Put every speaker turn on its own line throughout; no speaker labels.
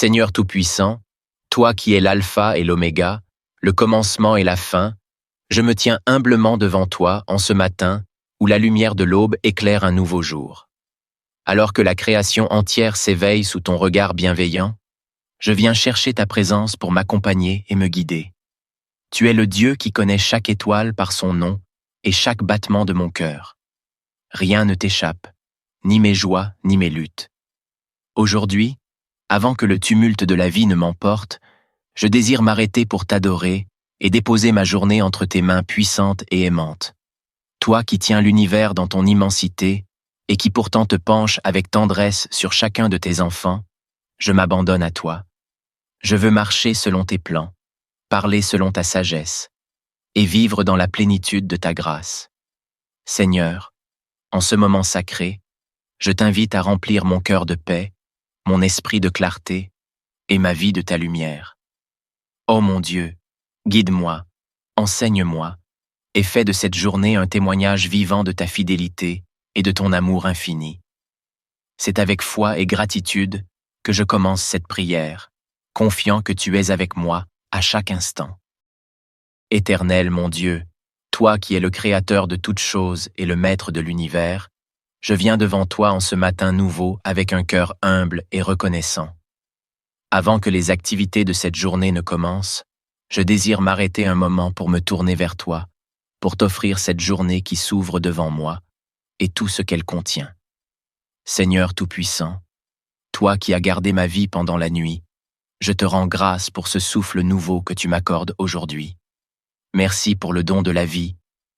Seigneur Tout-Puissant, toi qui es l'alpha et l'oméga, le commencement et la fin, je me tiens humblement devant toi en ce matin où la lumière de l'aube éclaire un nouveau jour. Alors que la création entière s'éveille sous ton regard bienveillant, je viens chercher ta présence pour m'accompagner et me guider. Tu es le Dieu qui connaît chaque étoile par son nom et chaque battement de mon cœur. Rien ne t'échappe, ni mes joies, ni mes luttes. Aujourd'hui, avant que le tumulte de la vie ne m'emporte, je désire m'arrêter pour t'adorer et déposer ma journée entre tes mains puissantes et aimantes. Toi qui tiens l'univers dans ton immensité et qui pourtant te penches avec tendresse sur chacun de tes enfants, je m'abandonne à toi. Je veux marcher selon tes plans, parler selon ta sagesse et vivre dans la plénitude de ta grâce. Seigneur, en ce moment sacré, je t'invite à remplir mon cœur de paix, mon esprit de clarté et ma vie de ta lumière. Ô mon Dieu, guide-moi, enseigne-moi et fais de cette journée un témoignage vivant de ta fidélité et de ton amour infini. C'est avec foi et gratitude que je commence cette prière, confiant que tu es avec moi à chaque instant. Éternel mon Dieu, toi qui es le Créateur de toutes choses et le Maître de l'univers, je viens devant toi en ce matin nouveau avec un cœur humble et reconnaissant. Avant que les activités de cette journée ne commencent, je désire m'arrêter un moment pour me tourner vers toi, pour t'offrir cette journée qui s'ouvre devant moi et tout ce qu'elle contient. Seigneur Tout-Puissant, toi qui as gardé ma vie pendant la nuit, je te rends grâce pour ce souffle nouveau que tu m'accordes aujourd'hui. Merci pour le don de la vie,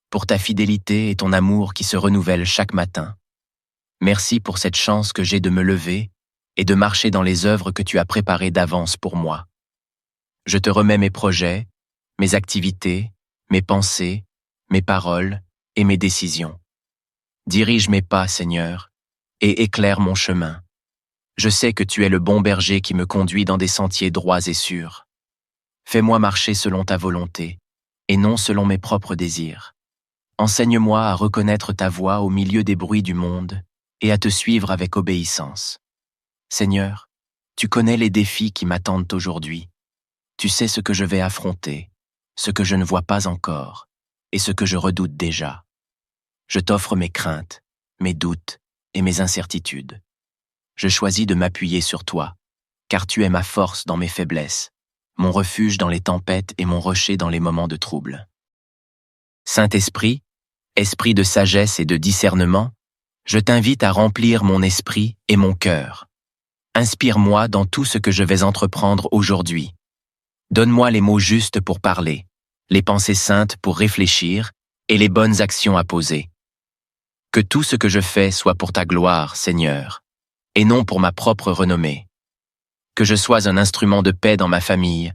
pour ta fidélité et ton amour qui se renouvellent chaque matin. Merci pour cette chance que j'ai de me lever et de marcher dans les œuvres que tu as préparées d'avance pour moi. Je te remets mes projets, mes activités, mes pensées, mes paroles et mes décisions. Dirige mes pas, Seigneur, et éclaire mon chemin. Je sais que tu es le bon berger qui me conduit dans des sentiers droits et sûrs. Fais-moi marcher selon ta volonté, et non selon mes propres désirs. Enseigne-moi à reconnaître ta voix au milieu des bruits du monde et à te suivre avec obéissance. Seigneur, tu connais les défis qui m'attendent aujourd'hui. Tu sais ce que je vais affronter, ce que je ne vois pas encore, et ce que je redoute déjà. Je t'offre mes craintes, mes doutes et mes incertitudes. Je choisis de m'appuyer sur toi, car tu es ma force dans mes faiblesses, mon refuge dans les tempêtes et mon rocher dans les moments de trouble. Saint-Esprit, esprit de sagesse et de discernement, je t'invite à remplir mon esprit et mon cœur. Inspire-moi dans tout ce que je vais entreprendre aujourd'hui. Donne-moi les mots justes pour parler, les pensées saintes pour réfléchir et les bonnes actions à poser. Que tout ce que je fais soit pour ta gloire, Seigneur, et non pour ma propre renommée. Que je sois un instrument de paix dans ma famille,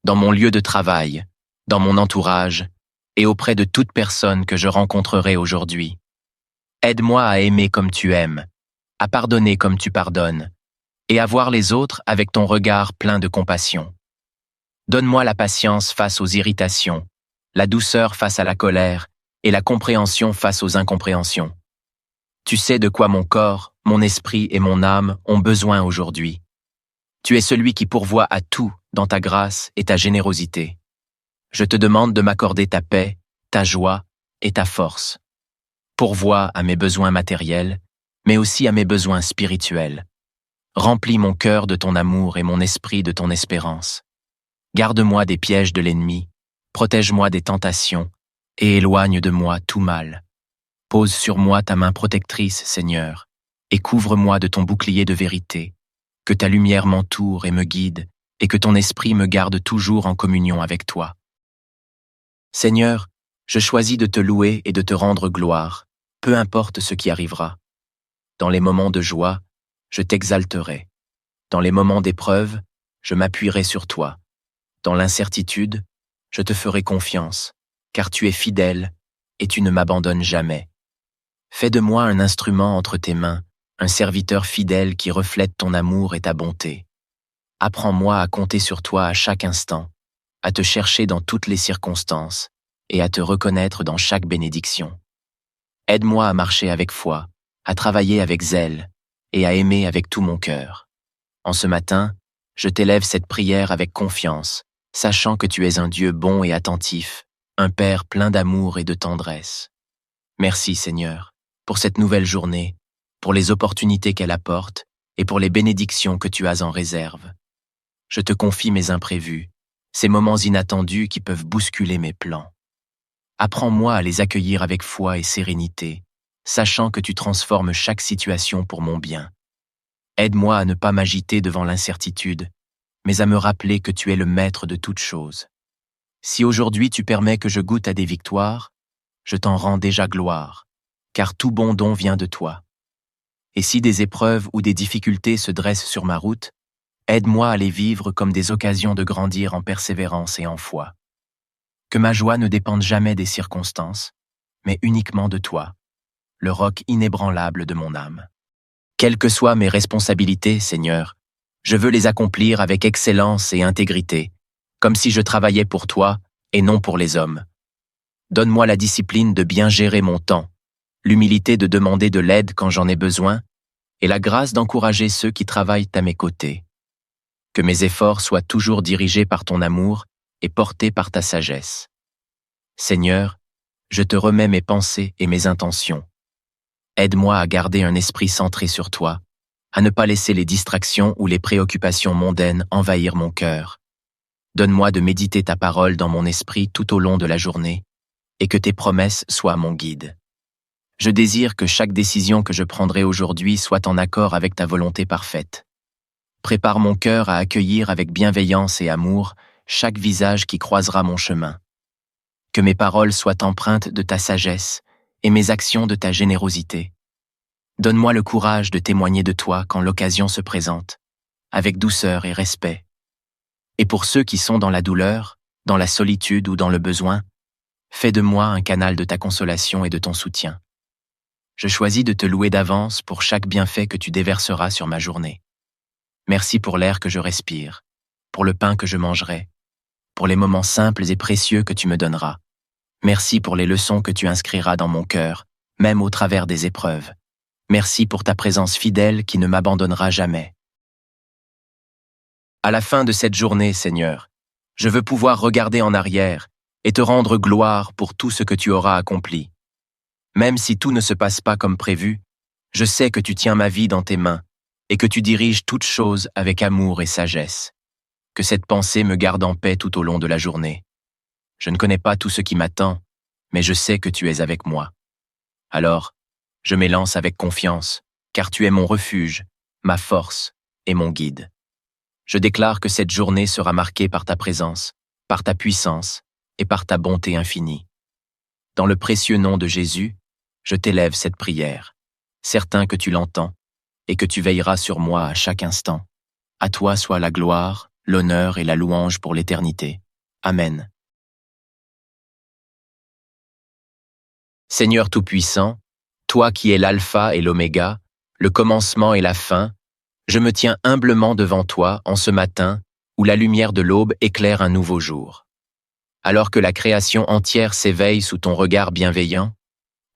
dans mon lieu de travail, dans mon entourage et auprès de toute personne que je rencontrerai aujourd'hui. Aide-moi à aimer comme tu aimes, à pardonner comme tu pardonnes, et à voir les autres avec ton regard plein de compassion. Donne-moi la patience face aux irritations, la douceur face à la colère et la compréhension face aux incompréhensions. Tu sais de quoi mon corps, mon esprit et mon âme ont besoin aujourd'hui. Tu es celui qui pourvoit à tout dans ta grâce et ta générosité. Je te demande de m'accorder ta paix, ta joie et ta force. Pourvois à mes besoins matériels, mais aussi à mes besoins spirituels. Remplis mon cœur de ton amour et mon esprit de ton espérance. Garde-moi des pièges de l'ennemi, protège-moi des tentations et éloigne de moi tout mal. Pose sur moi ta main protectrice, Seigneur, et couvre-moi de ton bouclier de vérité. Que ta lumière m'entoure et me guide, et que ton esprit me garde toujours en communion avec toi. Seigneur, je choisis de te louer et de te rendre gloire, peu importe ce qui arrivera. Dans les moments de joie, je t'exalterai. Dans les moments d'épreuve, je m'appuierai sur toi. Dans l'incertitude, je te ferai confiance, car tu es fidèle et tu ne m'abandonnes jamais. Fais de moi un instrument entre tes mains, un serviteur fidèle qui reflète ton amour et ta bonté. Apprends-moi à compter sur toi à chaque instant, à te chercher dans toutes les circonstances et à te reconnaître dans chaque bénédiction. Aide-moi à marcher avec foi, à travailler avec zèle et à aimer avec tout mon cœur. En ce matin, Je t'élève cette prière avec confiance, sachant que tu es un Dieu bon et attentif, un Père plein d'amour et de tendresse. Merci Seigneur, pour cette nouvelle journée, pour les opportunités qu'elle apporte et pour les bénédictions que tu as en réserve. Je te confie mes imprévus, ces moments inattendus qui peuvent bousculer mes plans. Apprends-moi à les accueillir avec foi et sérénité, sachant que tu transformes chaque situation pour mon bien. Aide-moi à ne pas m'agiter devant l'incertitude, mais à me rappeler que tu es le maître de toutes choses. Si aujourd'hui tu permets que je goûte à des victoires, je t'en rends déjà gloire, car tout bon don vient de toi. Et si des épreuves ou des difficultés se dressent sur ma route, aide-moi à les vivre comme des occasions de grandir en persévérance et en foi. Que ma joie ne dépende jamais des circonstances, mais uniquement de toi, le roc inébranlable de mon âme. Quelles que soient mes responsabilités, Seigneur, je veux les accomplir avec excellence et intégrité, comme si je travaillais pour toi et non pour les hommes. Donne-moi la discipline de bien gérer mon temps, l'humilité de demander de l'aide quand j'en ai besoin, et la grâce d'encourager ceux qui travaillent à mes côtés. Que mes efforts soient toujours dirigés par ton amour et portés par ta sagesse. Seigneur, je te remets mes pensées et mes intentions. Aide-moi à garder un esprit centré sur toi, à ne pas laisser les distractions ou les préoccupations mondaines envahir mon cœur. Donne-moi de méditer ta parole dans mon esprit tout au long de la journée, et que tes promesses soient mon guide. Je désire que chaque décision que je prendrai aujourd'hui soit en accord avec ta volonté parfaite. Prépare mon cœur à accueillir avec bienveillance et amour chaque visage qui croisera mon chemin. Que mes paroles soient empreintes de ta sagesse et mes actions de ta générosité. Donne-moi le courage de témoigner de toi quand l'occasion se présente, avec douceur et respect. Et pour ceux qui sont dans la douleur, dans la solitude ou dans le besoin, fais de moi un canal de ta consolation et de ton soutien. Je choisis de te louer d'avance pour chaque bienfait que tu déverseras sur ma journée. Merci pour l'air que je respire, pour le pain que je mangerai, pour les moments simples et précieux que tu me donneras. Merci pour les leçons que tu inscriras dans mon cœur, même au travers des épreuves. Merci pour ta présence fidèle qui ne m'abandonnera jamais. À la fin de cette journée, Seigneur, je veux pouvoir regarder en arrière et te rendre gloire pour tout ce que tu auras accompli. Même si tout ne se passe pas comme prévu, je sais que tu tiens ma vie dans tes mains et que tu diriges toutes choses avec amour et sagesse. Que cette pensée me garde en paix tout au long de la journée. Je ne connais pas tout ce qui m'attend, mais je sais que tu es avec moi. Alors, je m'élance avec confiance, car tu es mon refuge, ma force et mon guide. Je déclare que cette journée sera marquée par ta présence, par ta puissance et par ta bonté infinie. Dans le précieux nom de Jésus, je t'élève cette prière, certain que tu l'entends et que tu veilleras sur moi à chaque instant. À toi soit la gloire, l'honneur et la louange pour l'éternité. Amen. Seigneur Tout-Puissant, toi qui es l'alpha et l'oméga, le commencement et la fin, je me tiens humblement devant toi en ce matin où la lumière de l'aube éclaire un nouveau jour. Alors que la création entière s'éveille sous ton regard bienveillant,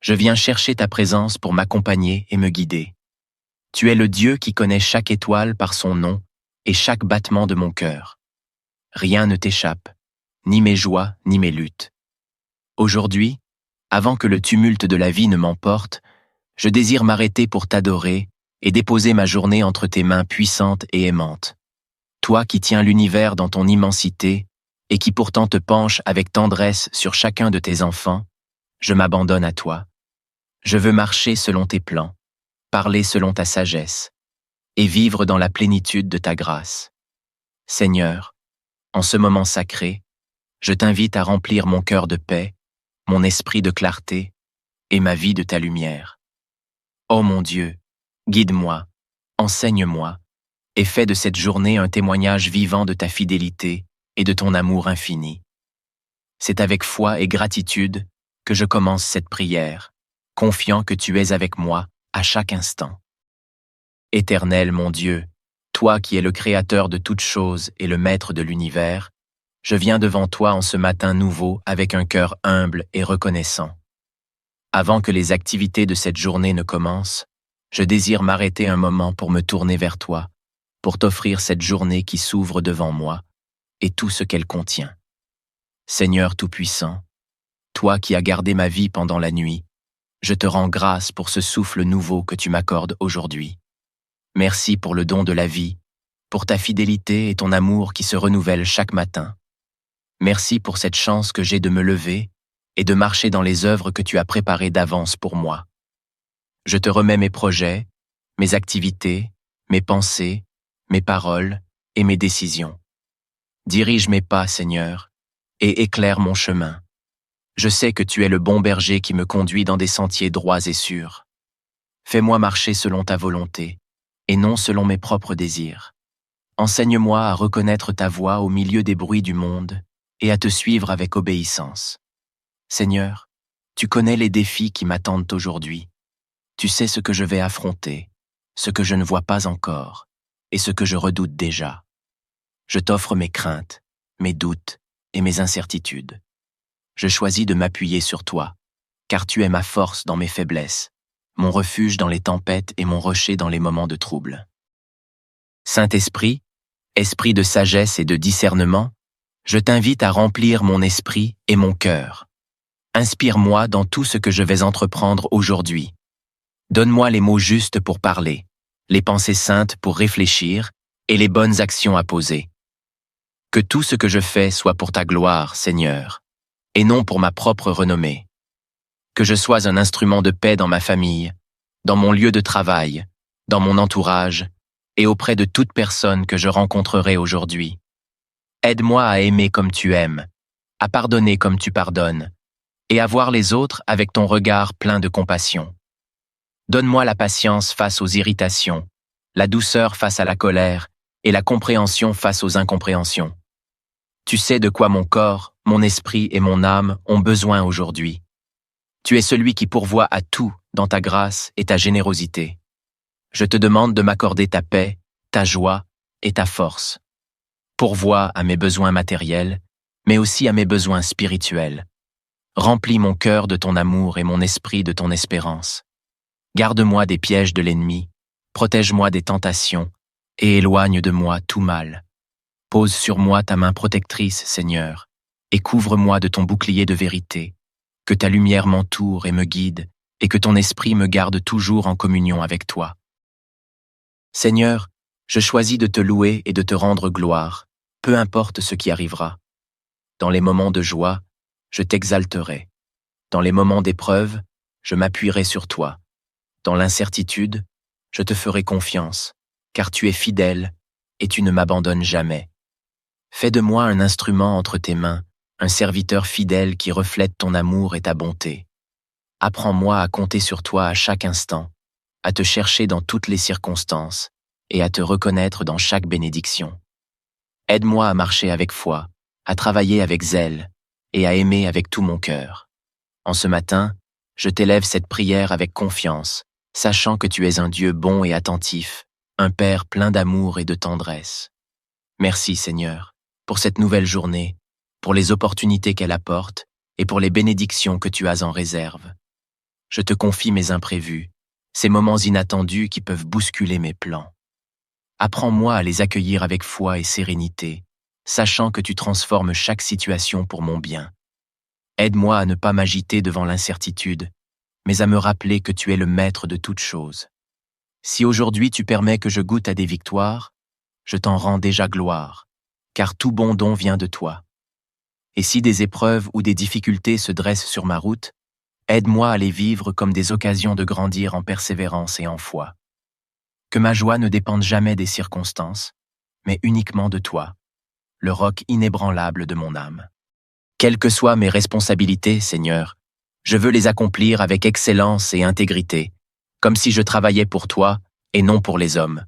je viens chercher ta présence pour m'accompagner et me guider. Tu es le Dieu qui connaît chaque étoile par son nom et chaque battement de mon cœur. Rien ne t'échappe, ni mes joies, ni mes luttes. Aujourd'hui, avant que le tumulte de la vie ne m'emporte, je désire m'arrêter pour t'adorer et déposer ma journée entre tes mains puissantes et aimantes. Toi qui tiens l'univers dans ton immensité et qui pourtant te penches avec tendresse sur chacun de tes enfants, je m'abandonne à toi. Je veux marcher selon tes plans, parler selon ta sagesse et vivre dans la plénitude de ta grâce. Seigneur, en ce moment sacré, je t'invite à remplir mon cœur de paix, mon esprit de clarté et ma vie de ta lumière. Ô mon Dieu, guide-moi, enseigne-moi et fais de cette journée un témoignage vivant de ta fidélité et de ton amour infini. C'est avec foi et gratitude que je commence cette prière, confiant que tu es avec moi à chaque instant. Éternel mon Dieu, toi qui es le Créateur de toutes choses et le Maître de l'univers, je viens devant toi en ce matin nouveau avec un cœur humble et reconnaissant. Avant que les activités de cette journée ne commencent, je désire m'arrêter un moment pour me tourner vers toi, pour t'offrir cette journée qui s'ouvre devant moi et tout ce qu'elle contient. Seigneur Tout-Puissant, toi qui as gardé ma vie pendant la nuit, je te rends grâce pour ce souffle nouveau que tu m'accordes aujourd'hui. Merci pour le don de la vie, pour ta fidélité et ton amour qui se renouvellent chaque matin. Merci pour cette chance que j'ai de me lever et de marcher dans les œuvres que tu as préparées d'avance pour moi. Je te remets mes projets, mes activités, mes pensées, mes paroles et mes décisions. Dirige mes pas, Seigneur, et éclaire mon chemin. Je sais que tu es le bon berger qui me conduit dans des sentiers droits et sûrs. Fais-moi marcher selon ta volonté, et non selon mes propres désirs. Enseigne-moi à reconnaître ta voix au milieu des bruits du monde et à te suivre avec obéissance. Seigneur, tu connais les défis qui m'attendent aujourd'hui. Tu sais ce que je vais affronter, ce que je ne vois pas encore, et ce que je redoute déjà. Je t'offre mes craintes, mes doutes et mes incertitudes. Je choisis de m'appuyer sur toi, car tu es ma force dans mes faiblesses, mon refuge dans les tempêtes et mon rocher dans les moments de trouble. Saint-Esprit, esprit de sagesse et de discernement, je t'invite à remplir mon esprit et mon cœur. Inspire-moi dans tout ce que je vais entreprendre aujourd'hui. Donne-moi les mots justes pour parler, les pensées saintes pour réfléchir et les bonnes actions à poser. Que tout ce que je fais soit pour ta gloire, Seigneur, et non pour ma propre renommée. Que je sois un instrument de paix dans ma famille, dans mon lieu de travail, dans mon entourage et auprès de toute personne que je rencontrerai aujourd'hui. Aide-moi à aimer comme tu aimes, à pardonner comme tu pardonnes, et à voir les autres avec ton regard plein de compassion. Donne-moi la patience face aux irritations, la douceur face à la colère et la compréhension face aux incompréhensions. Tu sais de quoi mon corps, mon esprit et mon âme ont besoin aujourd'hui. Tu es celui qui pourvoit à tout dans ta grâce et ta générosité. Je te demande de m'accorder ta paix, ta joie et ta force. Pourvois à mes besoins matériels, mais aussi à mes besoins spirituels. Remplis mon cœur de ton amour et mon esprit de ton espérance. Garde-moi des pièges de l'ennemi, protège-moi des tentations et éloigne de moi tout mal. Pose sur moi ta main protectrice, Seigneur, et couvre-moi de ton bouclier de vérité. Que ta lumière m'entoure et me guide, et que ton esprit me garde toujours en communion avec toi. Seigneur, je choisis de te louer et de te rendre gloire, peu importe ce qui arrivera. Dans les moments de joie, je t'exalterai. Dans les moments d'épreuve, je m'appuierai sur toi. Dans l'incertitude, je te ferai confiance, car tu es fidèle et tu ne m'abandonnes jamais. Fais de moi un instrument entre tes mains, un serviteur fidèle qui reflète ton amour et ta bonté. Apprends-moi à compter sur toi à chaque instant, à te chercher dans toutes les circonstances et à te reconnaître dans chaque bénédiction. Aide-moi à marcher avec foi, à travailler avec zèle et à aimer avec tout mon cœur. En ce matin, je t'élève cette prière avec confiance, sachant que tu es un Dieu bon et attentif, un Père plein d'amour et de tendresse. Merci Seigneur, pour cette nouvelle journée, pour les opportunités qu'elle apporte et pour les bénédictions que tu as en réserve. Je te confie mes imprévus, ces moments inattendus qui peuvent bousculer mes plans. Apprends-moi à les accueillir avec foi et sérénité, sachant que tu transformes chaque situation pour mon bien. Aide-moi à ne pas m'agiter devant l'incertitude, mais à me rappeler que tu es le maître de toutes choses. Si aujourd'hui tu permets que je goûte à des victoires, je t'en rends déjà gloire, car tout bon don vient de toi. Et si des épreuves ou des difficultés se dressent sur ma route, aide-moi à les vivre comme des occasions de grandir en persévérance et en foi. Que ma joie ne dépende jamais des circonstances, mais uniquement de toi, le roc inébranlable de mon âme. Quelles que soient mes responsabilités, Seigneur, je veux les accomplir avec excellence et intégrité, comme si je travaillais pour toi et non pour les hommes.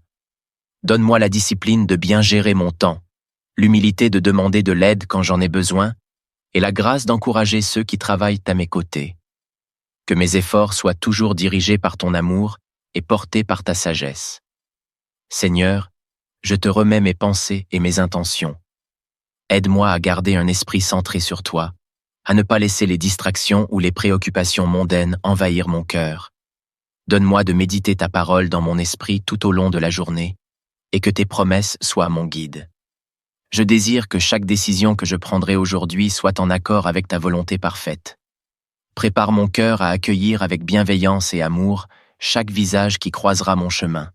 Donne-moi la discipline de bien gérer mon temps, l'humilité de demander de l'aide quand j'en ai besoin, et la grâce d'encourager ceux qui travaillent à mes côtés. Que mes efforts soient toujours dirigés par ton amour et portés par ta sagesse. Seigneur, je te remets mes pensées et mes intentions. Aide-moi à garder un esprit centré sur toi, à ne pas laisser les distractions ou les préoccupations mondaines envahir mon cœur. Donne-moi de méditer ta parole dans mon esprit tout au long de la journée et que tes promesses soient mon guide. Je désire que chaque décision que je prendrai aujourd'hui soit en accord avec ta volonté parfaite. Prépare mon cœur à accueillir avec bienveillance et amour chaque visage qui croisera mon chemin.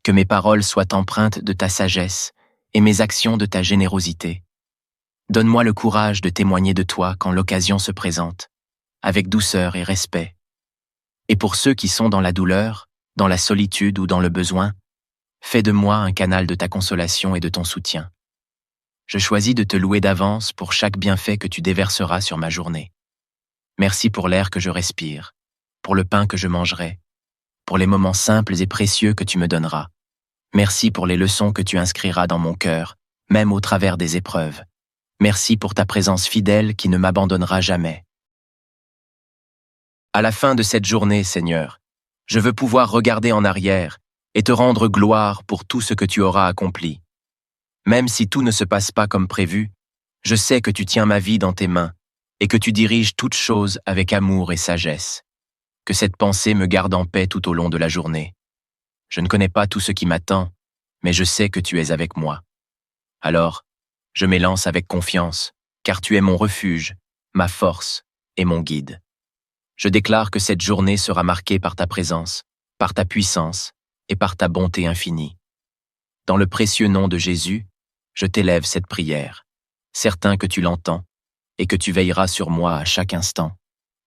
Que mes paroles soient empreintes de ta sagesse et mes actions de ta générosité. Donne-moi le courage de témoigner de toi quand l'occasion se présente, avec douceur et respect. Et pour ceux qui sont dans la douleur, dans la solitude ou dans le besoin, fais de moi un canal de ta consolation et de ton soutien. Je choisis de te louer d'avance pour chaque bienfait que tu déverseras sur ma journée. Merci pour l'air que je respire, pour le pain que je mangerai, pour les moments simples et précieux que tu me donneras. Merci pour les leçons que tu inscriras dans mon cœur, même au travers des épreuves. Merci pour ta présence fidèle qui ne m'abandonnera jamais. À la fin de cette journée, Seigneur, je veux pouvoir regarder en arrière et te rendre gloire pour tout ce que tu auras accompli. Même si tout ne se passe pas comme prévu, je sais que tu tiens ma vie dans tes mains et que tu diriges toutes choses avec amour et sagesse. Que cette pensée me garde en paix tout au long de la journée. Je ne connais pas tout ce qui m'attend, mais je sais que tu es avec moi. Alors, je m'élance avec confiance, car tu es mon refuge, ma force et mon guide. Je déclare que cette journée sera marquée par ta présence, par ta puissance et par ta bonté infinie. Dans le précieux nom de Jésus, je t'élève cette prière, certain que tu l'entends et que tu veilleras sur moi à chaque instant.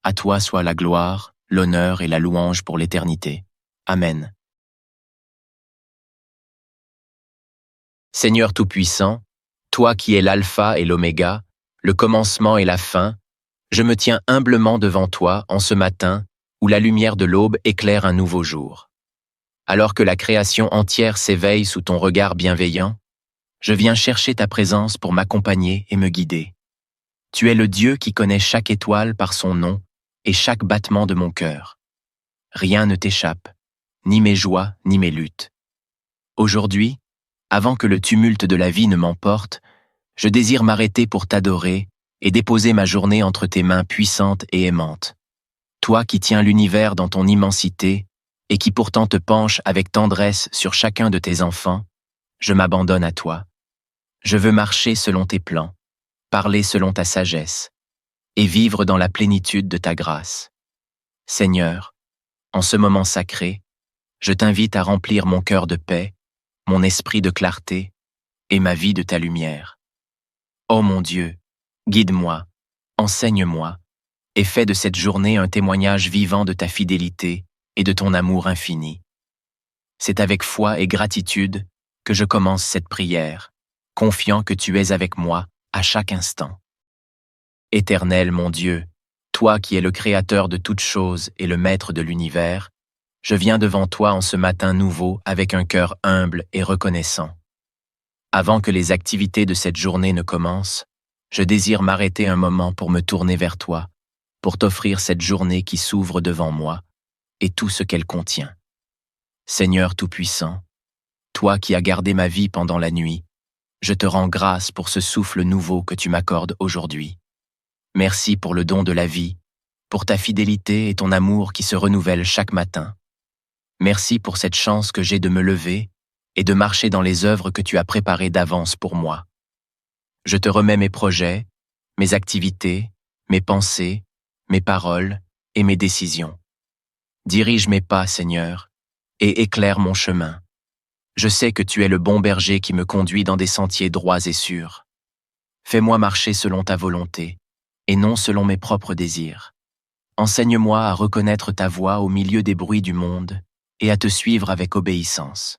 À toi soit la gloire, l'honneur et la louange pour l'éternité. Amen. Seigneur Tout-Puissant, toi qui es l'alpha et l'oméga, le commencement et la fin, je me tiens humblement devant toi en ce matin où la lumière de l'aube éclaire un nouveau jour. Alors que la création entière s'éveille sous ton regard bienveillant, je viens chercher ta présence pour m'accompagner et me guider. Tu es le Dieu qui connaît chaque étoile par son nom et chaque battement de mon cœur. Rien ne t'échappe, ni mes joies, ni mes luttes. Aujourd'hui, avant que le tumulte de la vie ne m'emporte, je désire m'arrêter pour t'adorer et déposer ma journée entre tes mains puissantes et aimantes. Toi qui tiens l'univers dans ton immensité et qui pourtant te penches avec tendresse sur chacun de tes enfants, je m'abandonne à toi. Je veux marcher selon tes plans, parler selon ta sagesse et vivre dans la plénitude de ta grâce. Seigneur, en ce moment sacré, je t'invite à remplir mon cœur de paix, mon esprit de clarté et ma vie de ta lumière. Ô mon Dieu, guide-moi, enseigne-moi et fais de cette journée un témoignage vivant de ta fidélité et de ton amour infini. C'est avec foi et gratitude que je commence cette prière, confiant que tu es avec moi à chaque instant. Éternel mon Dieu, toi qui es le Créateur de toutes choses et le Maître de l'univers, je viens devant toi en ce matin nouveau avec un cœur humble et reconnaissant. Avant que les activités de cette journée ne commencent, je désire m'arrêter un moment pour me tourner vers toi, pour t'offrir cette journée qui s'ouvre devant moi et tout ce qu'elle contient. Seigneur Tout-Puissant, toi qui as gardé ma vie pendant la nuit, je te rends grâce pour ce souffle nouveau que tu m'accordes aujourd'hui. Merci pour le don de la vie, pour ta fidélité et ton amour qui se renouvellent chaque matin. Merci pour cette chance que j'ai de me lever et de marcher dans les œuvres que tu as préparées d'avance pour moi. Je te remets mes projets, mes activités, mes pensées, mes paroles et mes décisions. Dirige mes pas, Seigneur, et éclaire mon chemin. Je sais que tu es le bon berger qui me conduit dans des sentiers droits et sûrs. Fais-moi marcher selon ta volonté, et non selon mes propres désirs. Enseigne-moi à reconnaître ta voix au milieu des bruits du monde et à te suivre avec obéissance.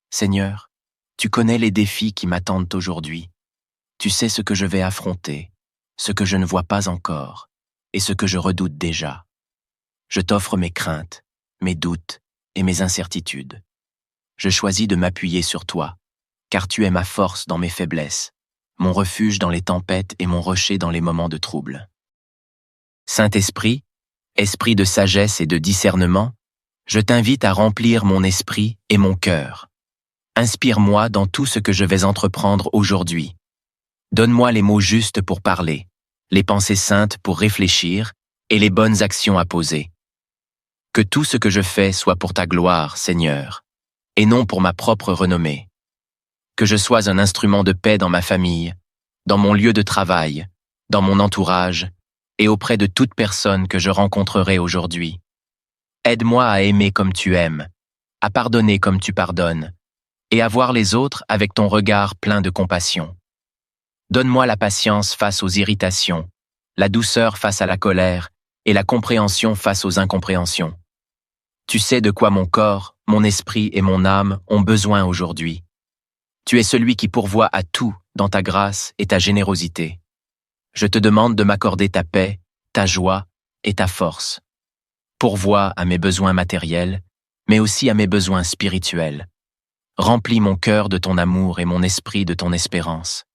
Seigneur, tu connais les défis qui m'attendent aujourd'hui. Tu sais ce que je vais affronter, ce que je ne vois pas encore et ce que je redoute déjà. Je t'offre mes craintes, mes doutes et mes incertitudes. Je choisis de m'appuyer sur toi, car tu es ma force dans mes faiblesses, mon refuge dans les tempêtes et mon rocher dans les moments de trouble. Saint-Esprit, esprit de sagesse et de discernement, je t'invite à remplir mon esprit et mon cœur. Inspire-moi dans tout ce que je vais entreprendre aujourd'hui. Donne-moi les mots justes pour parler, les pensées saintes pour réfléchir et les bonnes actions à poser. Que tout ce que je fais soit pour ta gloire, Seigneur, et non pour ma propre renommée. Que je sois un instrument de paix dans ma famille, dans mon lieu de travail, dans mon entourage, et auprès de toute personne que je rencontrerai aujourd'hui. Aide-moi à aimer comme tu aimes, à pardonner comme tu pardonnes, et à voir les autres avec ton regard plein de compassion. Donne-moi la patience face aux irritations, la douceur face à la colère, et la compréhension face aux incompréhensions. Tu sais de quoi mon corps, mon esprit et mon âme ont besoin aujourd'hui. Tu es celui qui pourvoit à tout dans ta grâce et ta générosité. Je te demande de m'accorder ta paix, ta joie et ta force. Pourvois à mes besoins matériels, mais aussi à mes besoins spirituels. Remplis mon cœur de ton amour et mon esprit de ton espérance.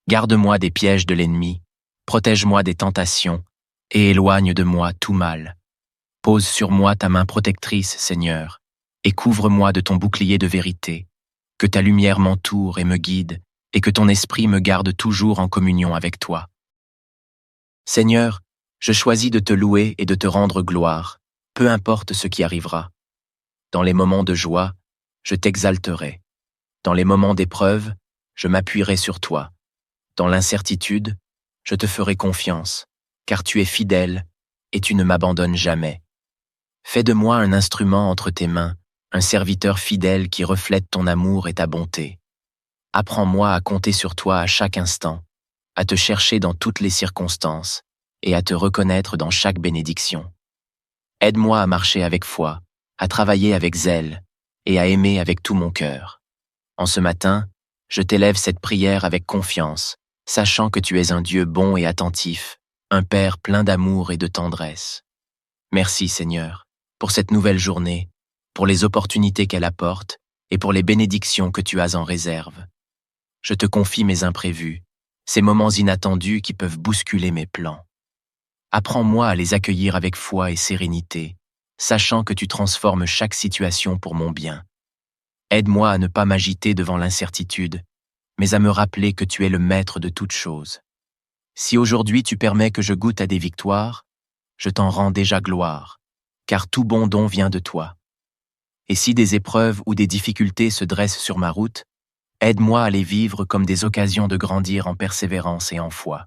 Garde-moi des pièges de l'ennemi, protège-moi des tentations, et éloigne de moi tout mal. Pose sur moi ta main protectrice, Seigneur, et couvre-moi de ton bouclier de vérité. Que ta lumière m'entoure et me guide, et que ton esprit me garde toujours en communion avec toi. Seigneur, je choisis de te louer et de te rendre gloire, peu importe ce qui arrivera. Dans les moments de joie, je t'exalterai. Dans les moments d'épreuve, je m'appuierai sur toi. Dans l'incertitude, je te ferai confiance, car tu es fidèle et tu ne m'abandonnes jamais. Fais de moi un instrument entre tes mains, un serviteur fidèle qui reflète ton amour et ta bonté. Apprends-moi à compter sur toi à chaque instant, à te chercher dans toutes les circonstances et à te reconnaître dans chaque bénédiction. Aide-moi à marcher avec foi, à travailler avec zèle et à aimer avec tout mon cœur. En ce matin, je t'élève cette prière avec confiance, sachant que tu es un Dieu bon et attentif, un Père plein d'amour et de tendresse. Merci Seigneur, pour cette nouvelle journée, pour les opportunités qu'elle apporte et pour les bénédictions que tu as en réserve. Je te confie mes imprévus, ces moments inattendus qui peuvent bousculer mes plans. Apprends-moi à les accueillir avec foi et sérénité, sachant que tu transformes chaque situation pour mon bien. Aide-moi à ne pas m'agiter devant l'incertitude, mais à me rappeler que tu es le maître de toutes choses. Si aujourd'hui tu permets que je goûte à des victoires, je t'en rends déjà gloire, car tout bon don vient de toi. Et si des épreuves ou des difficultés se dressent sur ma route, aide-moi à les vivre comme des occasions de grandir en persévérance et en foi.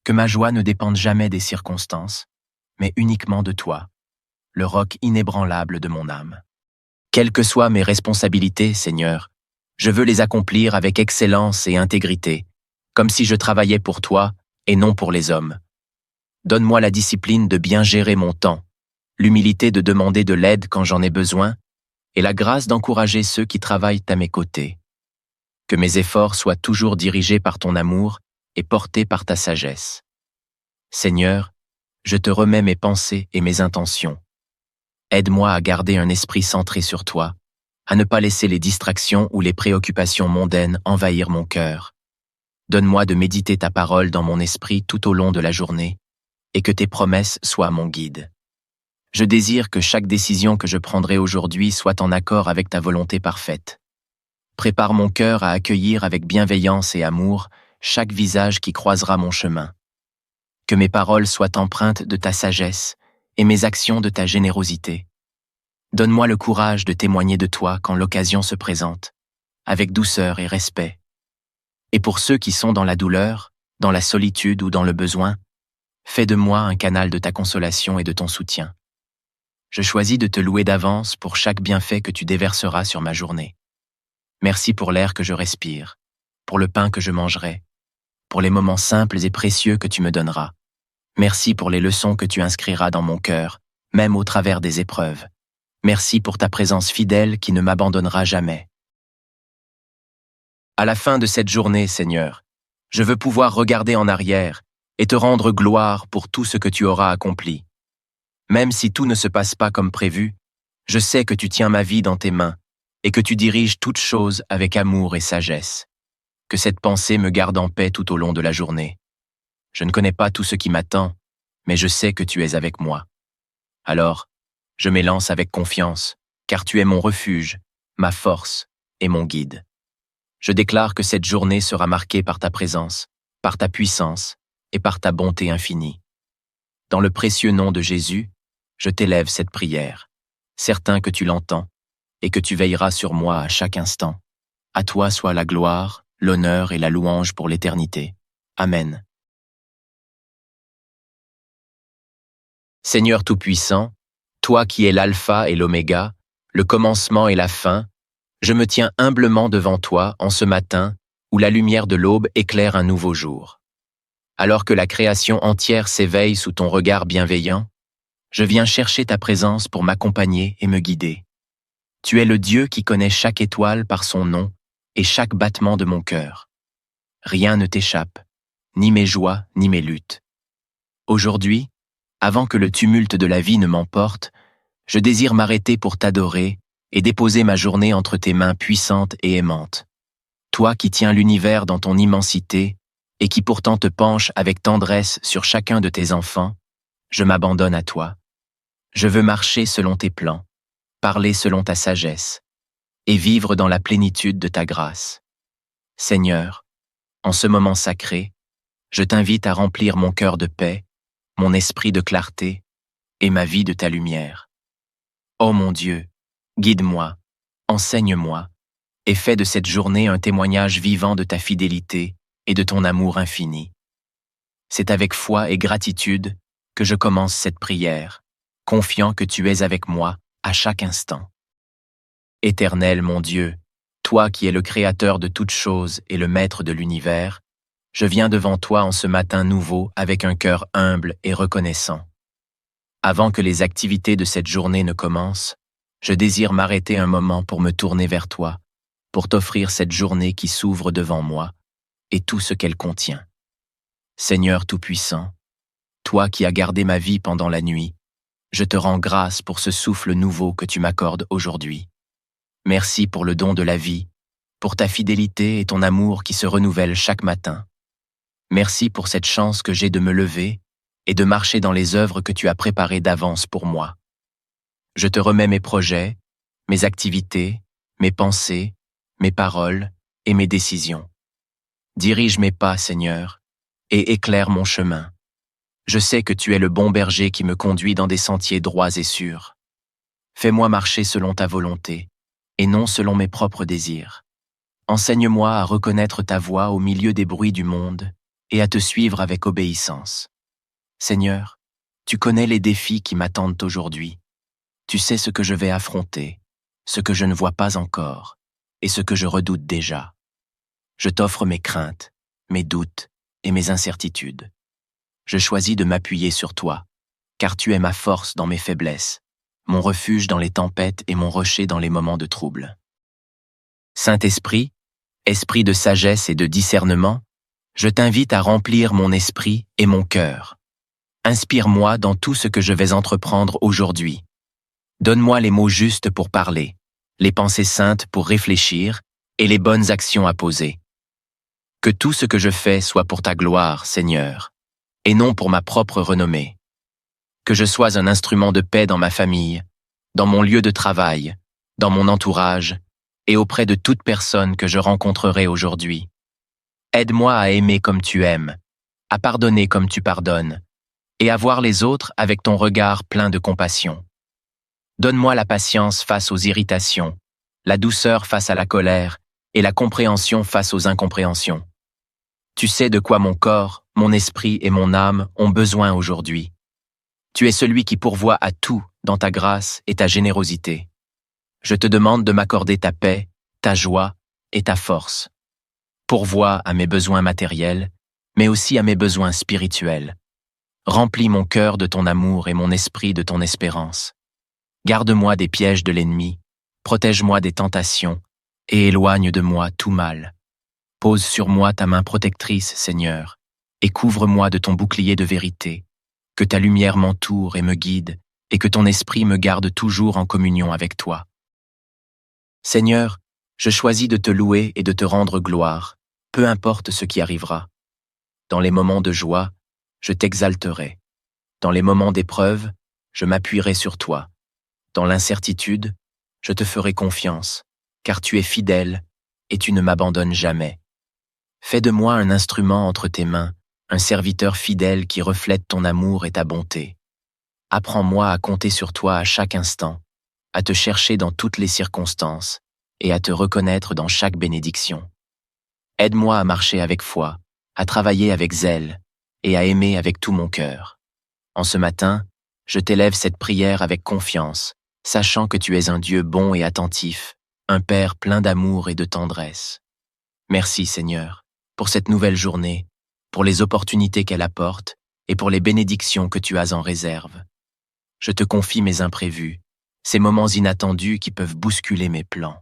Que ma joie ne dépende jamais des circonstances, mais uniquement de toi, le roc inébranlable de mon âme. Quelles que soient mes responsabilités, Seigneur, je veux les accomplir avec excellence et intégrité, comme si je travaillais pour toi et non pour les hommes. Donne-moi la discipline de bien gérer mon temps, l'humilité de demander de l'aide quand j'en ai besoin, et la grâce d'encourager ceux qui travaillent à mes côtés. Que mes efforts soient toujours dirigés par ton amour et portés par ta sagesse. Seigneur, je te remets mes pensées et mes intentions. Aide-moi à garder un esprit centré sur toi, à ne pas laisser les distractions ou les préoccupations mondaines envahir mon cœur. Donne-moi de méditer ta parole dans mon esprit tout au long de la journée, et que tes promesses soient mon guide. Je désire que chaque décision que je prendrai aujourd'hui soit en accord avec ta volonté parfaite. Prépare mon cœur à accueillir avec bienveillance et amour chaque visage qui croisera mon chemin. Que mes paroles soient empreintes de ta sagesse et mes actions de ta générosité. Donne-moi le courage de témoigner de toi quand l'occasion se présente, avec douceur et respect. Et pour ceux qui sont dans la douleur, dans la solitude ou dans le besoin, fais de moi un canal de ta consolation et de ton soutien. Je choisis de te louer d'avance pour chaque bienfait que tu déverseras sur ma journée. Merci pour l'air que je respire, pour le pain que je mangerai, pour les moments simples et précieux que tu me donneras. Merci pour les leçons que tu inscriras dans mon cœur, même au travers des épreuves. Merci pour ta présence fidèle qui ne m'abandonnera jamais. À la fin de cette journée, Seigneur, je veux pouvoir regarder en arrière et te rendre gloire pour tout ce que tu auras accompli. Même si tout ne se passe pas comme prévu, je sais que tu tiens ma vie dans tes mains et que tu diriges toutes choses avec amour et sagesse. Que cette pensée me garde en paix tout au long de la journée. Je ne connais pas tout ce qui m'attend, mais je sais que tu es avec moi. Alors, je m'élance avec confiance, car tu es mon refuge, ma force et mon guide. Je déclare que cette journée sera marquée par ta présence, par ta puissance et par ta bonté infinie. Dans le précieux nom de Jésus, je t'élève cette prière, certain que tu l'entends, et que tu veilleras sur moi à chaque instant. À toi soit la gloire, l'honneur et la louange pour l'éternité. Amen. Seigneur Tout-Puissant, toi qui es l'alpha et l'oméga, le commencement et la fin, je me tiens humblement devant toi en ce matin où la lumière de l'aube éclaire un nouveau jour. Alors que la création entière s'éveille sous ton regard bienveillant, je viens chercher ta présence pour m'accompagner et me guider. Tu es le Dieu qui connaît chaque étoile par son nom et chaque battement de mon cœur. Rien ne t'échappe, ni mes joies, ni mes luttes. Aujourd'hui, avant que le tumulte de la vie ne m'emporte, je désire m'arrêter pour t'adorer et déposer ma journée entre tes mains puissantes et aimantes. Toi qui tiens l'univers dans ton immensité et qui pourtant te penches avec tendresse sur chacun de tes enfants, je m'abandonne à toi. Je veux marcher selon tes plans, parler selon ta sagesse et vivre dans la plénitude de ta grâce. Seigneur, en ce moment sacré, je t'invite à remplir mon cœur de paix, mon esprit de clarté et ma vie de ta lumière. Ô mon Dieu, guide-moi, enseigne-moi et fais de cette journée un témoignage vivant de ta fidélité et de ton amour infini. C'est avec foi et gratitude que je commence cette prière, confiant que tu es avec moi à chaque instant. Éternel mon Dieu, toi qui es le Créateur de toutes choses et le Maître de l'univers, je viens devant toi en ce matin nouveau avec un cœur humble et reconnaissant. Avant que les activités de cette journée ne commencent, je désire m'arrêter un moment pour me tourner vers toi, pour t'offrir cette journée qui s'ouvre devant moi et tout ce qu'elle contient. Seigneur Tout-Puissant, toi qui as gardé ma vie pendant la nuit, je te rends grâce pour ce souffle nouveau que tu m'accordes aujourd'hui. Merci pour le don de la vie, pour ta fidélité et ton amour qui se renouvellent chaque matin. Merci pour cette chance que j'ai de me lever et de marcher dans les œuvres que tu as préparées d'avance pour moi. Je te remets mes projets, mes activités, mes pensées, mes paroles et mes décisions. Dirige mes pas, Seigneur, et éclaire mon chemin. Je sais que tu es le bon berger qui me conduit dans des sentiers droits et sûrs. Fais-moi marcher selon ta volonté, et non selon mes propres désirs. Enseigne-moi à reconnaître ta voix au milieu des bruits du monde et à te suivre avec obéissance. Seigneur, tu connais les défis qui m'attendent aujourd'hui. Tu sais ce que je vais affronter, ce que je ne vois pas encore et ce que je redoute déjà. Je t'offre mes craintes, mes doutes et mes incertitudes. Je choisis de m'appuyer sur toi, car tu es ma force dans mes faiblesses, mon refuge dans les tempêtes et mon rocher dans les moments de trouble. Saint-Esprit, esprit de sagesse et de discernement, je t'invite à remplir mon esprit et mon cœur. Inspire-moi dans tout ce que je vais entreprendre aujourd'hui. Donne-moi les mots justes pour parler, les pensées saintes pour réfléchir et les bonnes actions à poser. Que tout ce que je fais soit pour ta gloire, Seigneur, et non pour ma propre renommée. Que je sois un instrument de paix dans ma famille, dans mon lieu de travail, dans mon entourage et auprès de toute personne que je rencontrerai aujourd'hui. Aide-moi à aimer comme tu aimes, à pardonner comme tu pardonnes, et à voir les autres avec ton regard plein de compassion. Donne-moi la patience face aux irritations, la douceur face à la colère et la compréhension face aux incompréhensions. Tu sais de quoi mon corps, mon esprit et mon âme ont besoin aujourd'hui. Tu es celui qui pourvoit à tout dans ta grâce et ta générosité. Je te demande de m'accorder ta paix, ta joie et ta force. Pourvois à mes besoins matériels, mais aussi à mes besoins spirituels. Remplis mon cœur de ton amour et mon esprit de ton espérance. Garde-moi des pièges de l'ennemi, protège-moi des tentations et éloigne de moi tout mal. Pose sur moi ta main protectrice, Seigneur, et couvre-moi de ton bouclier de vérité. Que ta lumière m'entoure et me guide, et que ton esprit me garde toujours en communion avec toi. Seigneur, je choisis de te louer et de te rendre gloire, peu importe ce qui arrivera. Dans les moments de joie, je t'exalterai. Dans les moments d'épreuve, je m'appuierai sur toi. Dans l'incertitude, je te ferai confiance, car tu es fidèle et tu ne m'abandonnes jamais. Fais de moi un instrument entre tes mains, un serviteur fidèle qui reflète ton amour et ta bonté. Apprends-moi à compter sur toi à chaque instant, à te chercher dans toutes les circonstances et à te reconnaître dans chaque bénédiction. Aide-moi à marcher avec foi, à travailler avec zèle et à aimer avec tout mon cœur. En ce matin, je t'élève cette prière avec confiance, sachant que tu es un Dieu bon et attentif, un Père plein d'amour et de tendresse. Merci Seigneur, pour cette nouvelle journée, pour les opportunités qu'elle apporte et pour les bénédictions que tu as en réserve. Je te confie mes imprévus, ces moments inattendus qui peuvent bousculer mes plans.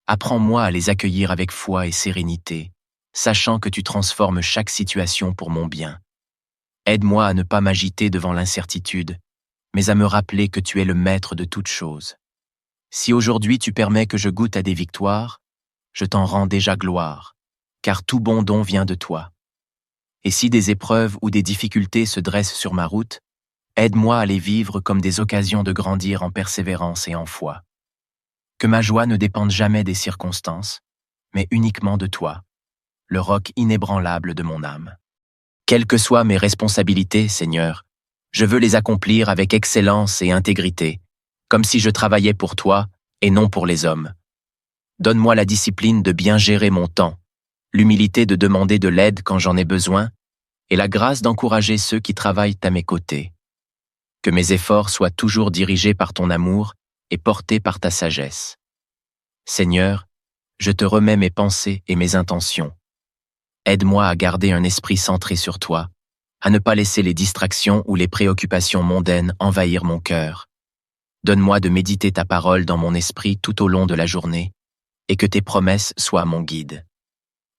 Apprends-moi à les accueillir avec foi et sérénité, sachant que tu transformes chaque situation pour mon bien. Aide-moi à ne pas m'agiter devant l'incertitude, mais à me rappeler que tu es le maître de toutes choses. Si aujourd'hui tu permets que je goûte à des victoires, je t'en rends déjà gloire, car tout bon don vient de toi. Et si des épreuves ou des difficultés se dressent sur ma route, aide-moi à les vivre comme des occasions de grandir en persévérance et en foi. Que ma joie ne dépende jamais des circonstances, mais uniquement de toi, le roc inébranlable de mon âme. Quelles que soient mes responsabilités, Seigneur, je veux les accomplir avec excellence et intégrité, comme si je travaillais pour toi et non pour les hommes. Donne-moi la discipline de bien gérer mon temps, l'humilité de demander de l'aide quand j'en ai besoin, et la grâce d'encourager ceux qui travaillent à mes côtés. Que mes efforts soient toujours dirigés par ton amour et portés par ta sagesse. Seigneur, je te remets mes pensées et mes intentions. Aide-moi à garder un esprit centré sur toi, à ne pas laisser les distractions ou les préoccupations mondaines envahir mon cœur. Donne-moi de méditer ta parole dans mon esprit tout au long de la journée, et que tes promesses soient mon guide.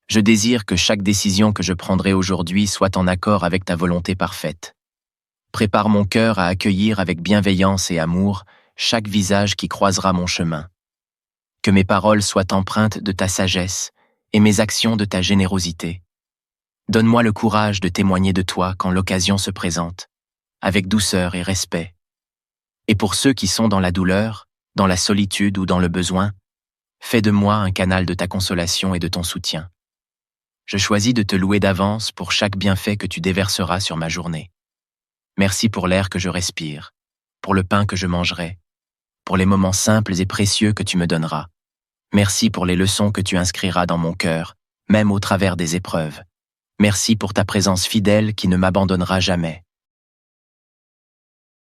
Je désire que chaque décision que je prendrai aujourd'hui soit en accord avec ta volonté parfaite. Prépare mon cœur à accueillir avec bienveillance et amour chaque visage qui croisera mon chemin. Que mes paroles soient empreintes de ta sagesse et mes actions de ta générosité. Donne-moi le courage de témoigner de toi quand l'occasion se présente, avec douceur et respect. Et pour ceux qui sont dans la douleur, dans la solitude ou dans le besoin, fais de moi un canal de ta consolation et de ton soutien. Je choisis de te louer d'avance pour chaque bienfait que tu déverseras sur ma journée. Merci pour l'air que je respire, pour le pain que je mangerai, pour les moments simples et précieux que tu me donneras. Merci pour les leçons que tu inscriras dans mon cœur, même au travers des épreuves. Merci pour ta présence fidèle qui ne m'abandonnera jamais.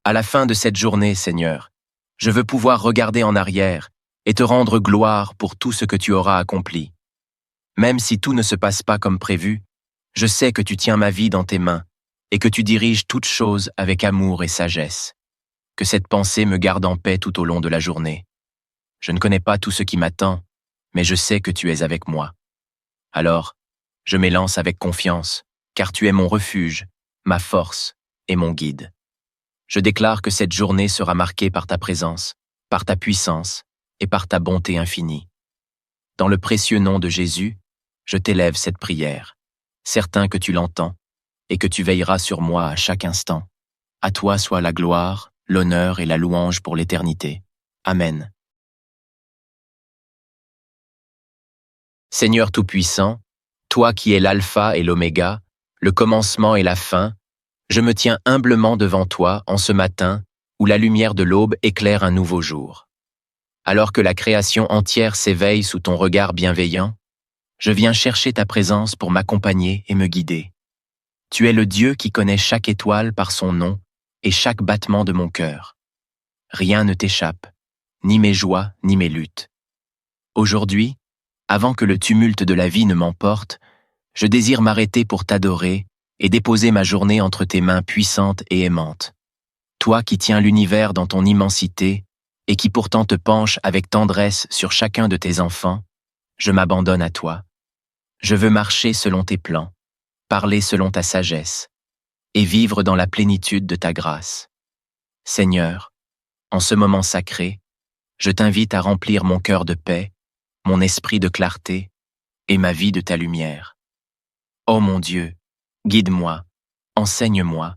À la fin de cette journée, Seigneur, je veux pouvoir regarder en arrière et te rendre gloire pour tout ce que tu auras accompli. Même si tout ne se passe pas comme prévu, je sais que tu tiens ma vie dans tes mains et que tu diriges toutes choses avec amour et sagesse. Que cette pensée me garde en paix tout au long de la journée. Je ne connais pas tout ce qui m'attend, mais je sais que tu es avec moi. Alors, je m'élance avec confiance, car tu es mon refuge, ma force et mon guide. Je déclare que cette journée sera marquée par ta présence, par ta puissance et par ta bonté infinie. Dans le précieux nom de Jésus, je t'élève cette prière, certain que tu l'entends et que tu veilleras sur moi à chaque instant. À toi soit la gloire, l'honneur et la louange pour l'éternité. Amen. Seigneur Tout-Puissant, toi qui es l'alpha et l'oméga, le commencement et la fin, je me tiens humblement devant toi en ce matin où la lumière de l'aube éclaire un nouveau jour. Alors que la création entière s'éveille sous ton regard bienveillant, je viens chercher ta présence pour m'accompagner et me guider. Tu es le Dieu qui connaît chaque étoile par son nom et chaque battement de mon cœur. Rien ne t'échappe, ni mes joies, ni mes luttes. Aujourd'hui, avant que le tumulte de la vie ne m'emporte, je désire m'arrêter pour t'adorer et déposer ma journée entre tes mains puissantes et aimantes. Toi qui tiens l'univers dans ton immensité et qui pourtant te penches avec tendresse sur chacun de tes enfants, je m'abandonne à toi. Je veux marcher selon tes plans, parler selon ta sagesse et vivre dans la plénitude de ta grâce. Seigneur, en ce moment sacré, je t'invite à remplir mon cœur de paix, mon esprit de clarté et ma vie de ta lumière. Ô mon Dieu, guide-moi, enseigne-moi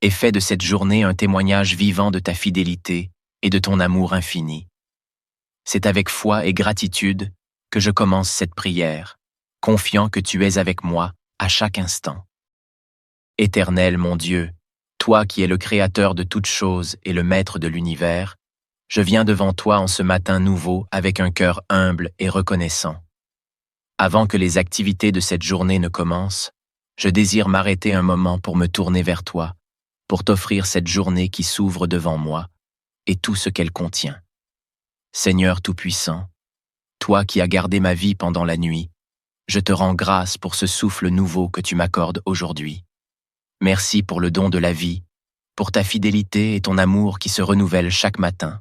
et fais de cette journée un témoignage vivant de ta fidélité et de ton amour infini. C'est avec foi et gratitude que je commence cette prière, confiant que tu es avec moi à chaque instant. Éternel mon Dieu, toi qui es le Créateur de toutes choses et le Maître de l'univers, je viens devant toi en ce matin nouveau avec un cœur humble et reconnaissant. Avant que les activités de cette journée ne commencent, je désire m'arrêter un moment pour me tourner vers toi, pour t'offrir cette journée qui s'ouvre devant moi et tout ce qu'elle contient. Seigneur Tout-Puissant, toi qui as gardé ma vie pendant la nuit, je te rends grâce pour ce souffle nouveau que tu m'accordes aujourd'hui. Merci pour le don de la vie, pour ta fidélité et ton amour qui se renouvellent chaque matin.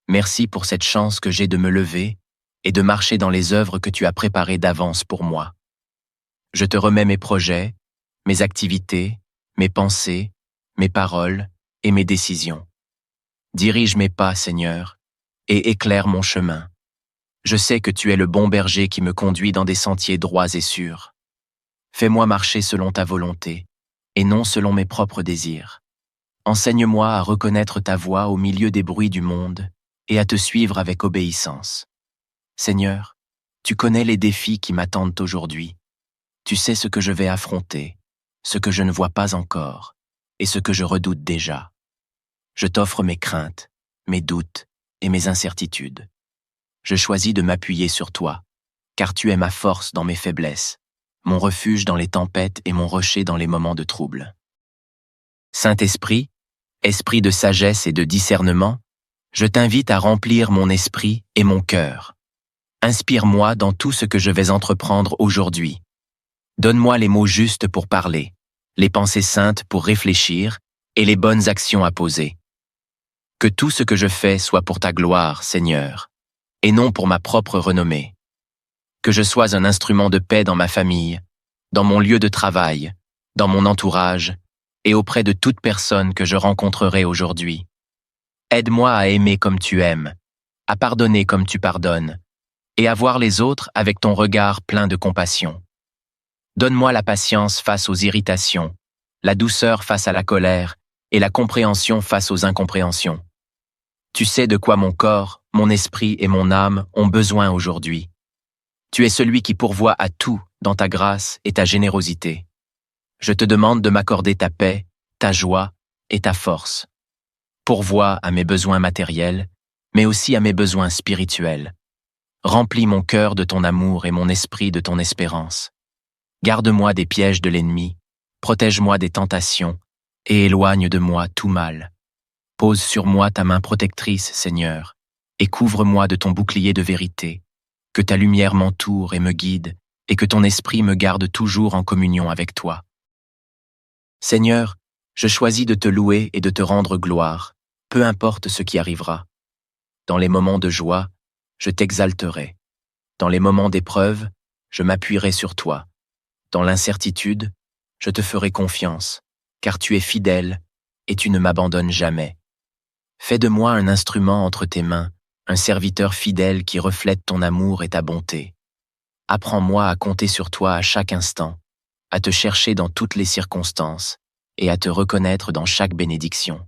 Merci pour cette chance que j'ai de me lever et de marcher dans les œuvres que tu as préparées d'avance pour moi. Je te remets mes projets, mes activités, mes pensées, mes paroles et mes décisions. Dirige mes pas, Seigneur, et éclaire mon chemin. Je sais que tu es le bon berger qui me conduit dans des sentiers droits et sûrs. Fais-moi marcher selon ta volonté, et non selon mes propres désirs. Enseigne-moi à reconnaître ta voix au milieu des bruits du monde et à te suivre avec obéissance. Seigneur, tu connais les défis qui m'attendent aujourd'hui. Tu sais ce que je vais affronter, ce que je ne vois pas encore, et ce que je redoute déjà. Je t'offre mes craintes, mes doutes et mes incertitudes. Je choisis de m'appuyer sur toi, car tu es ma force dans mes faiblesses, mon refuge dans les tempêtes et mon rocher dans les moments de trouble. Saint-Esprit, esprit de sagesse et de discernement, je t'invite à remplir mon esprit et mon cœur. Inspire-moi dans tout ce que je vais entreprendre aujourd'hui. Donne-moi les mots justes pour parler, les pensées saintes pour réfléchir et les bonnes actions à poser. Que tout ce que je fais soit pour ta gloire, Seigneur, et non pour ma propre renommée. Que je sois un instrument de paix dans ma famille, dans mon lieu de travail, dans mon entourage et auprès de toute personne que je rencontrerai aujourd'hui. Aide-moi à aimer comme tu aimes, à pardonner comme tu pardonnes, et à voir les autres avec ton regard plein de compassion. Donne-moi la patience face aux irritations, la douceur face à la colère et la compréhension face aux incompréhensions. Tu sais de quoi mon corps, mon esprit et mon âme ont besoin aujourd'hui. Tu es celui qui pourvoit à tout dans ta grâce et ta générosité. Je te demande de m'accorder ta paix, ta joie et ta force. Pourvois à mes besoins matériels, mais aussi à mes besoins spirituels. Remplis mon cœur de ton amour et mon esprit de ton espérance. Garde-moi des pièges de l'ennemi, protège-moi des tentations et éloigne de moi tout mal. Pose sur moi ta main protectrice, Seigneur, et couvre-moi de ton bouclier de vérité. Que ta lumière m'entoure et me guide, et que ton esprit me garde toujours en communion avec toi. Seigneur, je choisis de te louer et de te rendre gloire, peu importe ce qui arrivera. Dans les moments de joie, je t'exalterai. Dans les moments d'épreuve, je m'appuierai sur toi. Dans l'incertitude, je te ferai confiance, car tu es fidèle et tu ne m'abandonnes jamais. Fais de moi un instrument entre tes mains, un serviteur fidèle qui reflète ton amour et ta bonté. Apprends-moi à compter sur toi à chaque instant, à te chercher dans toutes les circonstances et à te reconnaître dans chaque bénédiction.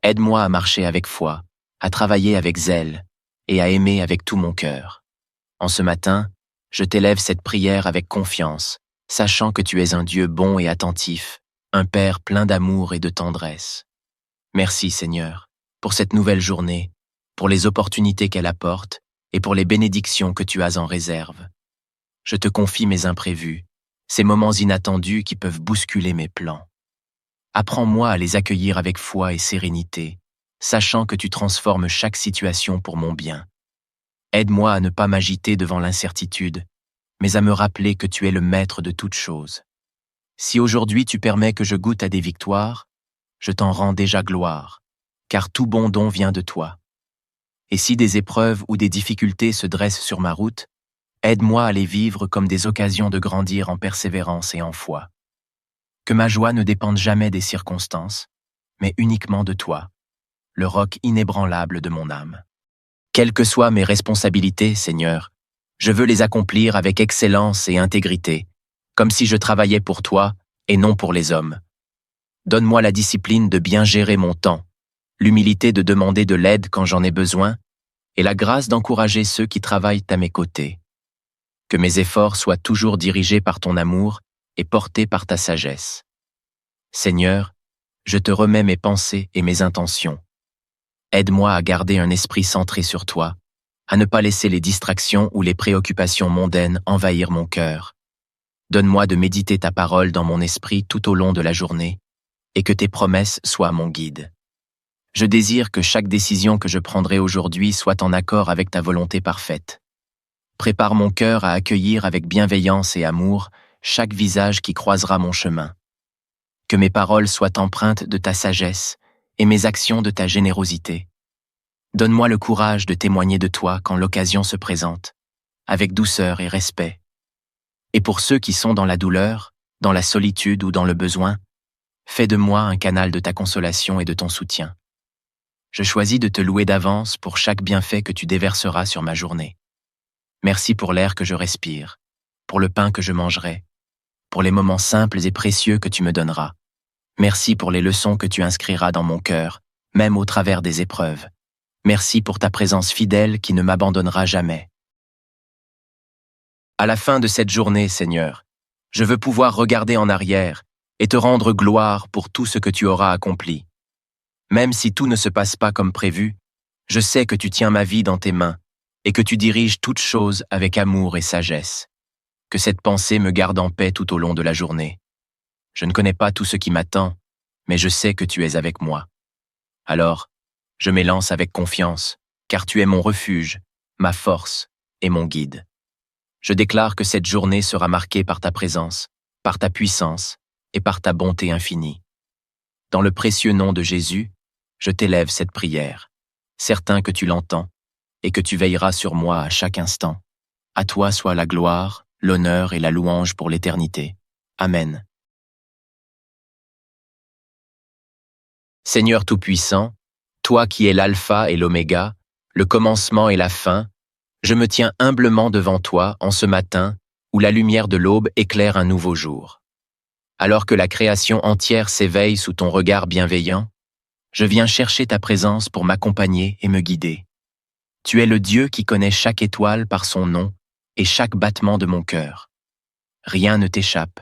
Aide-moi à marcher avec foi, à travailler avec zèle et à aimer avec tout mon cœur. En ce matin, je t'élève cette prière avec confiance, sachant que tu es un Dieu bon et attentif, un Père plein d'amour et de tendresse. Merci Seigneur, pour cette nouvelle journée, pour les opportunités qu'elle apporte et pour les bénédictions que tu as en réserve. Je te confie mes imprévus, ces moments inattendus qui peuvent bousculer mes plans. Apprends-moi à les accueillir avec foi et sérénité, sachant que tu transformes chaque situation pour mon bien. Aide-moi à ne pas m'agiter devant l'incertitude, mais à me rappeler que tu es le maître de toutes choses. Si aujourd'hui tu permets que je goûte à des victoires, je t'en rends déjà gloire, car tout bon don vient de toi. Et si des épreuves ou des difficultés se dressent sur ma route, aide-moi à les vivre comme des occasions de grandir en persévérance et en foi. Que ma joie ne dépende jamais des circonstances, mais uniquement de toi, le roc inébranlable de mon âme. Quelles que soient mes responsabilités, Seigneur, je veux les accomplir avec excellence et intégrité, comme si je travaillais pour toi et non pour les hommes. Donne-moi la discipline de bien gérer mon temps, l'humilité de demander de l'aide quand j'en ai besoin, et la grâce d'encourager ceux qui travaillent à mes côtés. Que mes efforts soient toujours dirigés par ton amour et portés par ta sagesse. Seigneur, je te remets mes pensées et mes intentions. Aide-moi à garder un esprit centré sur toi, à ne pas laisser les distractions ou les préoccupations mondaines envahir mon cœur. Donne-moi de méditer ta parole dans mon esprit tout au long de la journée, et que tes promesses soient mon guide. Je désire que chaque décision que je prendrai aujourd'hui soit en accord avec ta volonté parfaite. Prépare mon cœur à accueillir avec bienveillance et amour chaque visage qui croisera mon chemin. Que mes paroles soient empreintes de ta sagesse et mes actions de ta générosité. Donne-moi le courage de témoigner de toi quand l'occasion se présente, avec douceur et respect. Et pour ceux qui sont dans la douleur, dans la solitude ou dans le besoin, fais de moi un canal de ta consolation et de ton soutien. Je choisis de te louer d'avance pour chaque bienfait que tu déverseras sur ma journée. Merci pour l'air que je respire, pour le pain que je mangerai, pour les moments simples et précieux que tu me donneras. Merci pour les leçons que tu inscriras dans mon cœur, même au travers des épreuves. Merci pour ta présence fidèle qui ne m'abandonnera jamais. À la fin de cette journée, Seigneur, je veux pouvoir regarder en arrière et te rendre gloire pour tout ce que tu auras accompli. Même si tout ne se passe pas comme prévu, je sais que tu tiens ma vie dans tes mains et que tu diriges toutes choses avec amour et sagesse. Que cette pensée me garde en paix tout au long de la journée. Je ne connais pas tout ce qui m'attend, mais je sais que tu es avec moi. Alors, je m'élance avec confiance, car tu es mon refuge, ma force et mon guide. Je déclare que cette journée sera marquée par ta présence, par ta puissance et par ta bonté infinie. Dans le précieux nom de Jésus, je t'élève cette prière, certain que tu l'entends et que tu veilleras sur moi à chaque instant. À toi soit la gloire, l'honneur et la louange pour l'éternité. Amen. Seigneur Tout-Puissant, toi qui es l'alpha et l'oméga, le commencement et la fin, je me tiens humblement devant toi en ce matin où la lumière de l'aube éclaire un nouveau jour. Alors que la création entière s'éveille sous ton regard bienveillant, je viens chercher ta présence pour m'accompagner et me guider. Tu es le Dieu qui connaît chaque étoile par son nom et chaque battement de mon cœur. Rien ne t'échappe,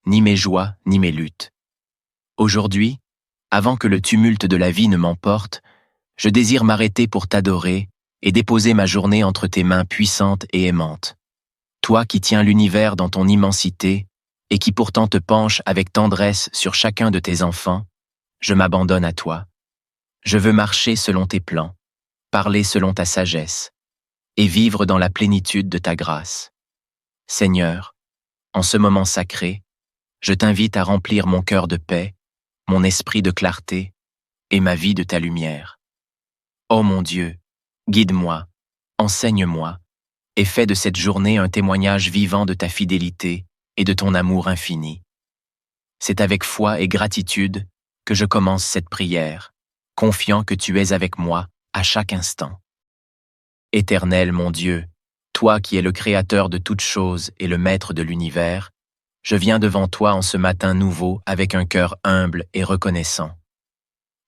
ni mes joies, ni mes luttes. Aujourd'hui, avant que le tumulte de la vie ne m'emporte, je désire m'arrêter pour t'adorer et déposer ma journée entre tes mains puissantes et aimantes. Toi qui tiens l'univers dans ton immensité et qui pourtant te penches avec tendresse sur chacun de tes enfants, je m'abandonne à toi. Je veux marcher selon tes plans, parler selon ta sagesse et vivre dans la plénitude de ta grâce. Seigneur, en ce moment sacré, je t'invite à remplir mon cœur de paix, mon esprit de clarté et ma vie de ta lumière. Ô mon Dieu, guide-moi, enseigne-moi et fais de cette journée un témoignage vivant de ta fidélité et de ton amour infini. C'est avec foi et gratitude que je commence cette prière, confiant que tu es avec moi à chaque instant. Éternel mon Dieu, toi qui es le Créateur de toutes choses et le Maître de l'univers, je viens devant toi en ce matin nouveau avec un cœur humble et reconnaissant.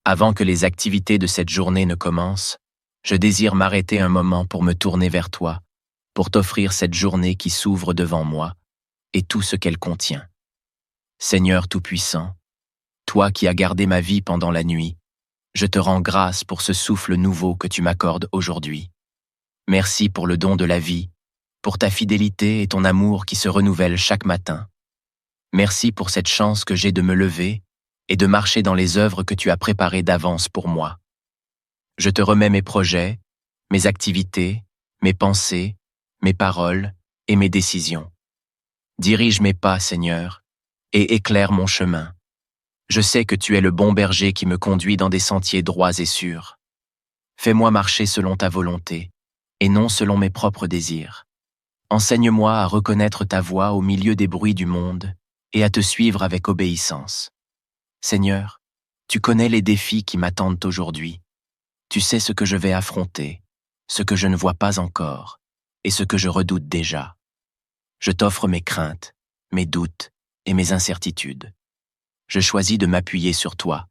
Avant que les activités de cette journée ne commencent, je désire m'arrêter un moment pour me tourner vers toi, pour t'offrir cette journée qui s'ouvre devant moi et tout ce qu'elle contient. Seigneur Tout-Puissant, toi qui as gardé ma vie pendant la nuit, je te rends grâce pour ce souffle nouveau que tu m'accordes aujourd'hui. Merci pour le don de la vie, pour ta fidélité et ton amour qui se renouvellent chaque matin. Merci pour cette chance que j'ai de me lever et de marcher dans les œuvres que tu as préparées d'avance pour moi. Je te remets mes projets, mes activités, mes pensées, mes paroles et mes décisions. Dirige mes pas, Seigneur, et éclaire mon chemin. Je sais que tu es le bon berger qui me conduit dans des sentiers droits et sûrs. Fais-moi marcher selon ta volonté, et non selon mes propres désirs. Enseigne-moi à reconnaître ta voix au milieu des bruits du monde et à te suivre avec obéissance. Seigneur, tu connais les défis qui m'attendent aujourd'hui. Tu sais ce que je vais affronter, ce que je ne vois pas encore, et ce que je redoute déjà. Je t'offre mes craintes, mes doutes et mes incertitudes. Je choisis de m'appuyer sur toi,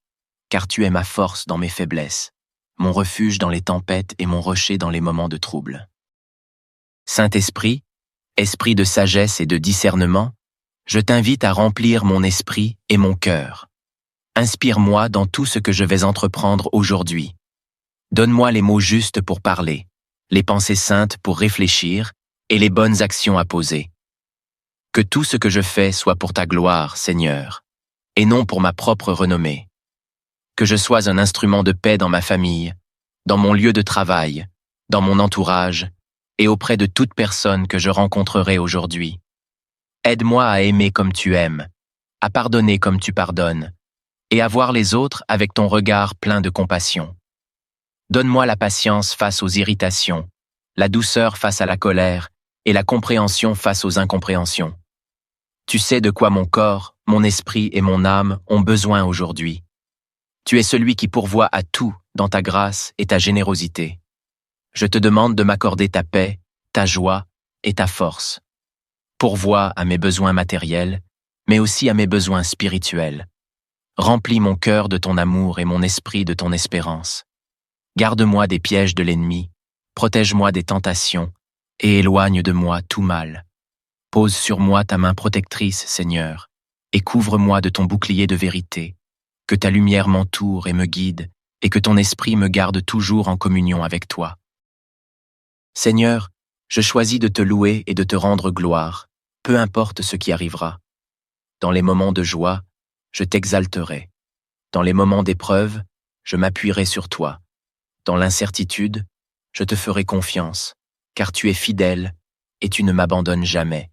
car tu es ma force dans mes faiblesses, mon refuge dans les tempêtes et mon rocher dans les moments de trouble. Saint-Esprit, esprit de sagesse et de discernement, je t'invite à remplir mon esprit et mon cœur. Inspire-moi dans tout ce que je vais entreprendre aujourd'hui. Donne-moi les mots justes pour parler, les pensées saintes pour réfléchir et les bonnes actions à poser. Que tout ce que je fais soit pour ta gloire, Seigneur, et non pour ma propre renommée. Que je sois un instrument de paix dans ma famille, dans mon lieu de travail, dans mon entourage et auprès de toute personne que je rencontrerai aujourd'hui. Aide-moi à aimer comme tu aimes, à pardonner comme tu pardonnes, et à voir les autres avec ton regard plein de compassion. Donne-moi la patience face aux irritations, la douceur face à la colère et la compréhension face aux incompréhensions. Tu sais de quoi mon corps, mon esprit et mon âme ont besoin aujourd'hui. Tu es celui qui pourvoit à tout dans ta grâce et ta générosité. Je te demande de m'accorder ta paix, ta joie et ta force. Pourvois à mes besoins matériels, mais aussi à mes besoins spirituels. Remplis mon cœur de ton amour et mon esprit de ton espérance. Garde-moi des pièges de l'ennemi, protège-moi des tentations et éloigne de moi tout mal. Pose sur moi ta main protectrice, Seigneur, et couvre-moi de ton bouclier de vérité. Que ta lumière m'entoure et me guide, et que ton esprit me garde toujours en communion avec toi. Seigneur, je choisis de te louer et de te rendre gloire, peu importe ce qui arrivera. Dans les moments de joie, je t'exalterai. Dans les moments d'épreuve, je m'appuierai sur toi. Dans l'incertitude, je te ferai confiance, car tu es fidèle et tu ne m'abandonnes jamais.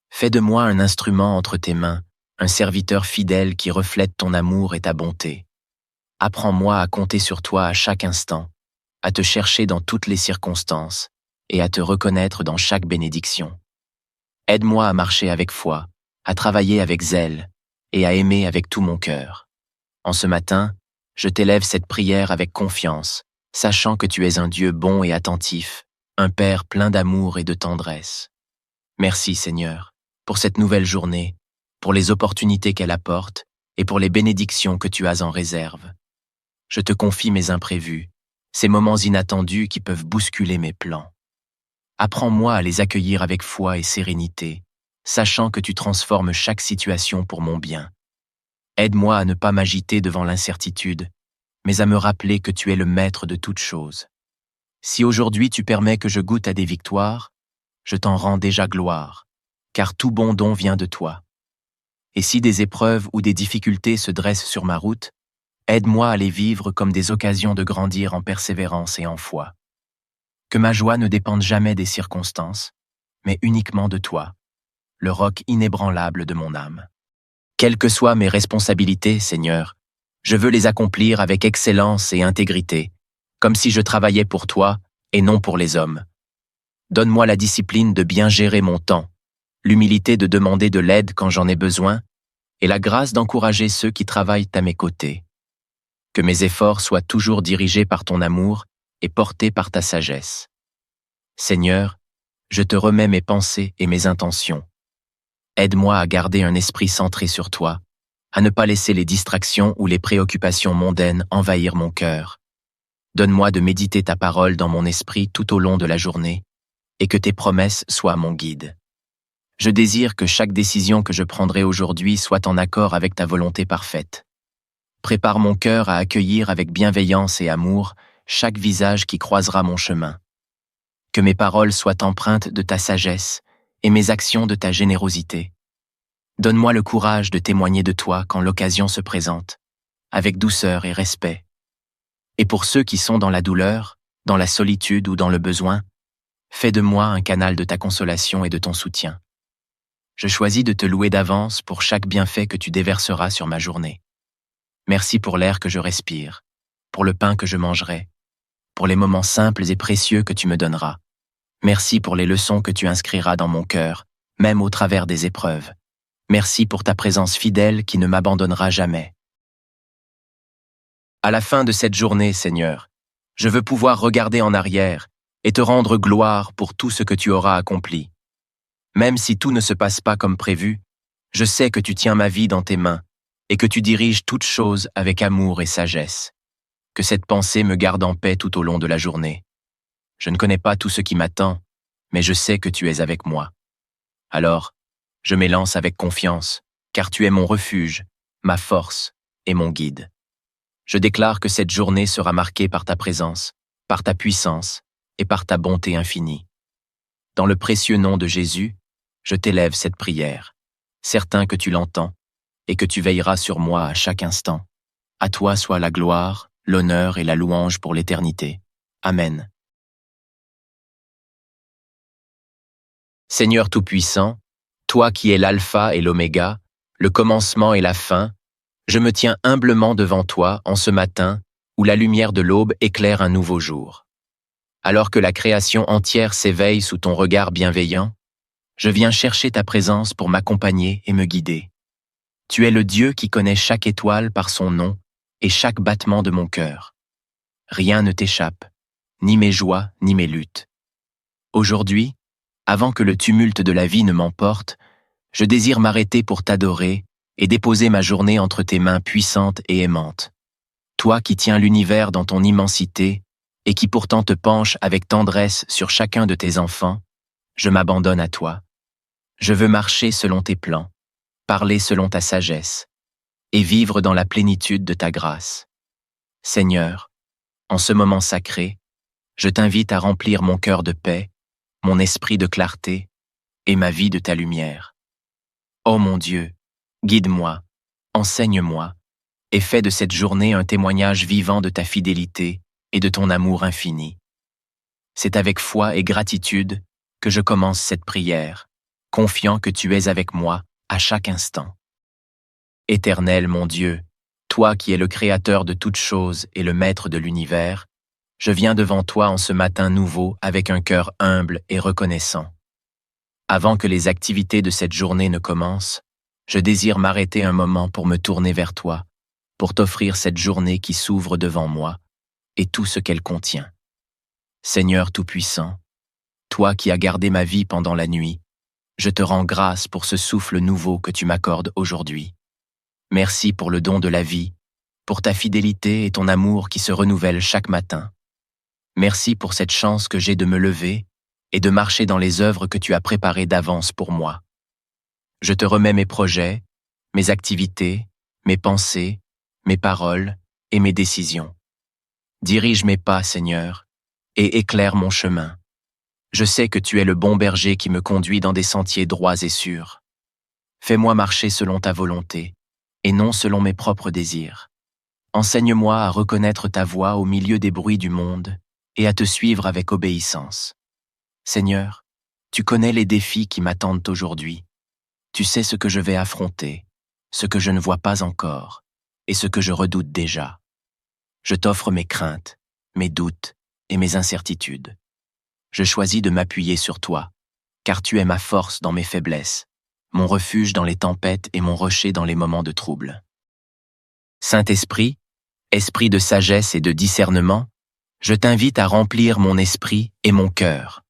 Fais de moi un instrument entre tes mains, un serviteur fidèle qui reflète ton amour et ta bonté. Apprends-moi à compter sur toi à chaque instant, à te chercher dans toutes les circonstances et à te reconnaître dans chaque bénédiction. Aide-moi à marcher avec foi, à travailler avec zèle et à aimer avec tout mon cœur. En ce matin, je t'élève cette prière avec confiance, sachant que tu es un Dieu bon et attentif, un Père plein d'amour et de tendresse. Merci Seigneur, pour cette nouvelle journée, pour les opportunités qu'elle apporte et pour les bénédictions que tu as en réserve. Je te confie mes imprévus, ces moments inattendus qui peuvent bousculer mes plans. Apprends-moi à les accueillir avec foi et sérénité, sachant que tu transformes chaque situation pour mon bien. Aide-moi à ne pas m'agiter devant l'incertitude, mais à me rappeler que tu es le maître de toutes choses. Si aujourd'hui tu permets que je goûte à des victoires, je t'en rends déjà gloire, car tout bon don vient de toi. Et si des épreuves ou des difficultés se dressent sur ma route, aide-moi à les vivre comme des occasions de grandir en persévérance et en foi. Que ma joie ne dépende jamais des circonstances, mais uniquement de toi, le roc inébranlable de mon âme. Quelles que soient mes responsabilités, Seigneur, je veux les accomplir avec excellence et intégrité, comme si je travaillais pour toi et non pour les hommes. Donne-moi la discipline de bien gérer mon temps, l'humilité de demander de l'aide quand j'en ai besoin, et la grâce d'encourager ceux qui travaillent à mes côtés. Que mes efforts soient toujours dirigés par ton amour et portés par ta sagesse. Seigneur, je te remets mes pensées et mes intentions. Aide-moi à garder un esprit centré sur toi, à ne pas laisser les distractions ou les préoccupations mondaines envahir mon cœur. Donne-moi de méditer ta parole dans mon esprit tout au long de la journée, et que tes promesses soient mon guide. Je désire que chaque décision que je prendrai aujourd'hui soit en accord avec ta volonté parfaite. Prépare mon cœur à accueillir avec bienveillance et amour chaque visage qui croisera mon chemin. Que mes paroles soient empreintes de ta sagesse et mes actions de ta générosité. Donne-moi le courage de témoigner de toi quand l'occasion se présente, avec douceur et respect. Et pour ceux qui sont dans la douleur, dans la solitude ou dans le besoin, fais de moi un canal de ta consolation et de ton soutien. Je choisis de te louer d'avance pour chaque bienfait que tu déverseras sur ma journée. Merci pour l'air que je respire, pour le pain que je mangerai, pour les moments simples et précieux que tu me donneras. Merci pour les leçons que tu inscriras dans mon cœur, même au travers des épreuves. Merci pour ta présence fidèle qui ne m'abandonnera jamais. À la fin de cette journée, Seigneur, je veux pouvoir regarder en arrière et te rendre gloire pour tout ce que tu auras accompli. Même si tout ne se passe pas comme prévu, je sais que tu tiens ma vie dans tes mains et que tu diriges toutes choses avec amour et sagesse. Que cette pensée me garde en paix tout au long de la journée. Je ne connais pas tout ce qui m'attend, mais je sais que tu es avec moi. Alors, je m'élance avec confiance, car tu es mon refuge, ma force et mon guide. Je déclare que cette journée sera marquée par ta présence, par ta puissance et par ta bonté infinie. Dans le précieux nom de Jésus, je t'élève cette prière, certain que tu l'entends et que tu veilleras sur moi à chaque instant. À toi soit la gloire, l'honneur et la louange pour l'éternité. Amen. Seigneur Tout-Puissant, toi qui es l'alpha et l'oméga, le commencement et la fin, je me tiens humblement devant toi en ce matin où la lumière de l'aube éclaire un nouveau jour. Alors que la création entière s'éveille sous ton regard bienveillant, je viens chercher ta présence pour m'accompagner et me guider. Tu es le Dieu qui connaît chaque étoile par son nom et chaque battement de mon cœur. Rien ne t'échappe, ni mes joies, ni mes luttes. Aujourd'hui, avant que le tumulte de la vie ne m'emporte, je désire m'arrêter pour t'adorer et déposer ma journée entre tes mains puissantes et aimantes. Toi qui tiens l'univers dans ton immensité et qui pourtant te penches avec tendresse sur chacun de tes enfants, je m'abandonne à toi. Je veux marcher selon tes plans, parler selon ta sagesse et vivre dans la plénitude de ta grâce. Seigneur, en ce moment sacré, je t'invite à remplir mon cœur de paix, mon esprit de clarté et ma vie de ta lumière. Ô mon Dieu, guide-moi, enseigne-moi et fais de cette journée un témoignage vivant de ta fidélité et de ton amour infini. C'est avec foi et gratitude que je commence cette prière, confiant que tu es avec moi à chaque instant. Éternel mon Dieu, toi qui es le Créateur de toutes choses et le Maître de l'univers, je viens devant toi en ce matin nouveau avec un cœur humble et reconnaissant. Avant que les activités de cette journée ne commencent, je désire m'arrêter un moment pour me tourner vers toi, pour t'offrir cette journée qui s'ouvre devant moi et tout ce qu'elle contient. Seigneur Tout-Puissant, toi qui as gardé ma vie pendant la nuit, je te rends grâce pour ce souffle nouveau que tu m'accordes aujourd'hui. Merci pour le don de la vie, pour ta fidélité et ton amour qui se renouvellent chaque matin. Merci pour cette chance que j'ai de me lever et de marcher dans les œuvres que tu as préparées d'avance pour moi. Je te remets mes projets, mes activités, mes pensées, mes paroles et mes décisions. Dirige mes pas, Seigneur, et éclaire mon chemin. Je sais que tu es le bon berger qui me conduit dans des sentiers droits et sûrs. Fais-moi marcher selon ta volonté, et non selon mes propres désirs. Enseigne-moi à reconnaître ta voix au milieu des bruits du monde et à te suivre avec obéissance. Seigneur, tu connais les défis qui m'attendent aujourd'hui. Tu sais ce que je vais affronter, ce que je ne vois pas encore, et ce que je redoute déjà. Je t'offre mes craintes, mes doutes et mes incertitudes. Je choisis de m'appuyer sur toi, car tu es ma force dans mes faiblesses, mon refuge dans les tempêtes et mon rocher dans les moments de trouble. Saint-Esprit, esprit de sagesse et de discernement, je t'invite à remplir mon esprit et mon cœur.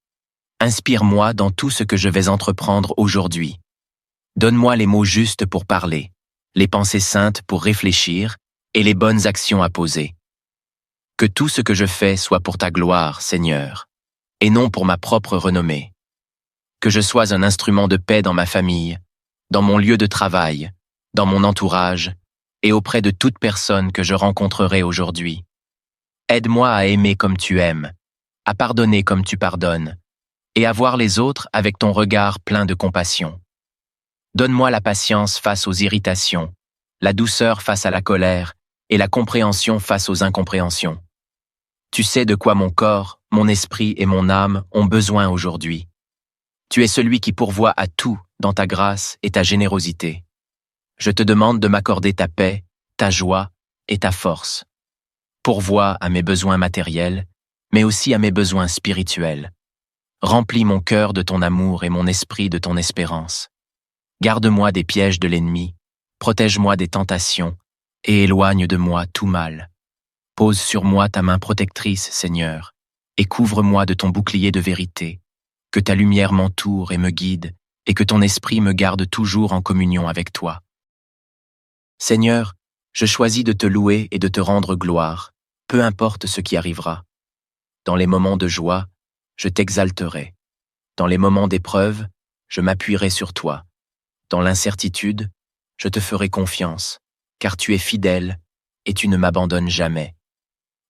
Inspire-moi dans tout ce que je vais entreprendre aujourd'hui. Donne-moi les mots justes pour parler, les pensées saintes pour réfléchir et les bonnes actions à poser. Que tout ce que je fais soit pour ta gloire, Seigneur, et non pour ma propre renommée. Que je sois un instrument de paix dans ma famille, dans mon lieu de travail, dans mon entourage et auprès de toute personne que je rencontrerai aujourd'hui. Aide-moi à aimer comme tu aimes, à pardonner comme tu pardonnes, et à voir les autres avec ton regard plein de compassion. Donne-moi la patience face aux irritations, la douceur face à la colère et la compréhension face aux incompréhensions. Tu sais de quoi mon corps, mon esprit et mon âme ont besoin aujourd'hui. Tu es celui qui pourvoit à tout dans ta grâce et ta générosité. Je te demande de m'accorder ta paix, ta joie et ta force. Pourvois à mes besoins matériels, mais aussi à mes besoins spirituels. Remplis mon cœur de ton amour et mon esprit de ton espérance. Garde-moi des pièges de l'ennemi, protège-moi des tentations et éloigne de moi tout mal. Pose sur moi ta main protectrice, Seigneur, et couvre-moi de ton bouclier de vérité. Que ta lumière m'entoure et me guide, et que ton esprit me garde toujours en communion avec toi. Seigneur, je choisis de te louer et de te rendre gloire, peu importe ce qui arrivera. Dans les moments de joie, je t'exalterai. Dans les moments d'épreuve, je m'appuierai sur toi. Dans l'incertitude, je te ferai confiance, car tu es fidèle et tu ne m'abandonnes jamais.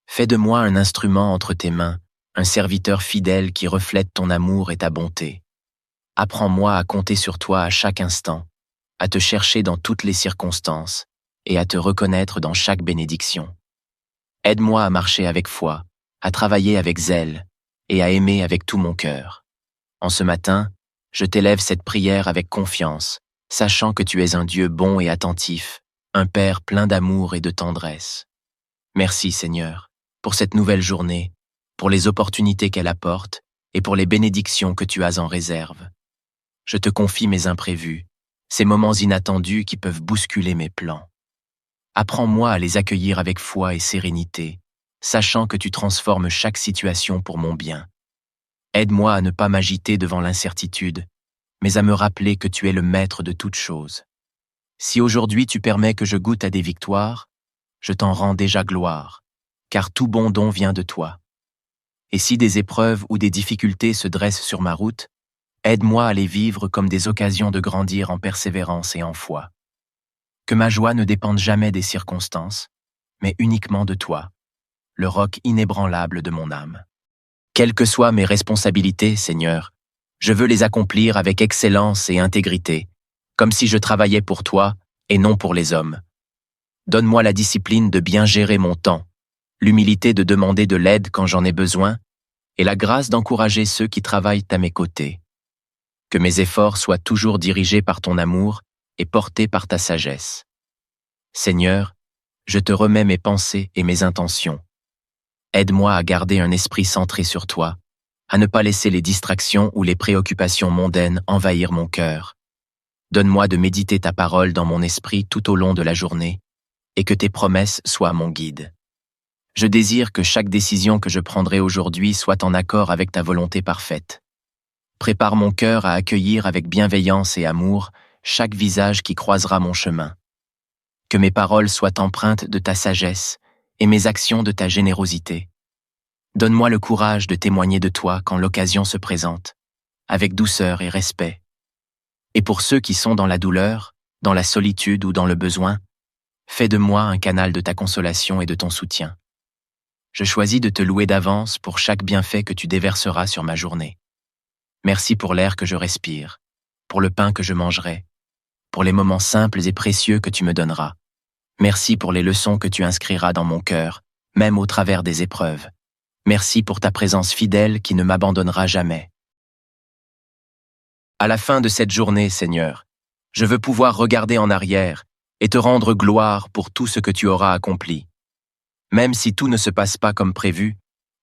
Fais de moi un instrument entre tes mains, un serviteur fidèle qui reflète ton amour et ta bonté. Apprends-moi à compter sur toi à chaque instant, à te chercher dans toutes les circonstances et à te reconnaître dans chaque bénédiction. Aide-moi à marcher avec foi, à travailler avec zèle et à aimer avec tout mon cœur. En ce matin, je t'élève cette prière avec confiance, sachant que tu es un Dieu bon et attentif, un Père plein d'amour et de tendresse. Merci Seigneur, pour cette nouvelle journée, pour les opportunités qu'elle apporte et pour les bénédictions que tu as en réserve. Je te confie mes imprévus, ces moments inattendus qui peuvent bousculer mes plans. Apprends-moi à les accueillir avec foi et sérénité, sachant que tu transformes chaque situation pour mon bien. Aide-moi à ne pas m'agiter devant l'incertitude, mais à me rappeler que tu es le maître de toutes choses. Si aujourd'hui tu permets que je goûte à des victoires, je t'en rends déjà gloire, car tout bon don vient de toi. Et si des épreuves ou des difficultés se dressent sur ma route, aide-moi à les vivre comme des occasions de grandir en persévérance et en foi. Que ma joie ne dépende jamais des circonstances, mais uniquement de toi, le roc inébranlable de mon âme. Quelles que soient mes responsabilités, Seigneur, je veux les accomplir avec excellence et intégrité, comme si je travaillais pour toi et non pour les hommes. Donne-moi la discipline de bien gérer mon temps, l'humilité de demander de l'aide quand j'en ai besoin, et la grâce d'encourager ceux qui travaillent à mes côtés. Que mes efforts soient toujours dirigés par ton amour et portés par ta sagesse. Seigneur, je te remets mes pensées et mes intentions. Aide-moi à garder un esprit centré sur toi, à ne pas laisser les distractions ou les préoccupations mondaines envahir mon cœur. Donne-moi de méditer ta parole dans mon esprit tout au long de la journée, et que tes promesses soient mon guide. Je désire que chaque décision que je prendrai aujourd'hui soit en accord avec ta volonté parfaite. Prépare mon cœur à accueillir avec bienveillance et amour chaque visage qui croisera mon chemin. Que mes paroles soient empreintes de ta sagesse et mes actions de ta générosité. Donne-moi le courage de témoigner de toi quand l'occasion se présente, avec douceur et respect. Et pour ceux qui sont dans la douleur, dans la solitude ou dans le besoin, fais de moi un canal de ta consolation et de ton soutien. Je choisis de te louer d'avance pour chaque bienfait que tu déverseras sur ma journée. Merci pour l'air que je respire, pour le pain que je mangerai, pour les moments simples et précieux que tu me donneras. Merci pour les leçons que tu inscriras dans mon cœur, même au travers des épreuves. Merci pour ta présence fidèle qui ne m'abandonnera jamais. À la fin de cette journée, Seigneur, je veux pouvoir regarder en arrière et te rendre gloire pour tout ce que tu auras accompli. Même si tout ne se passe pas comme prévu,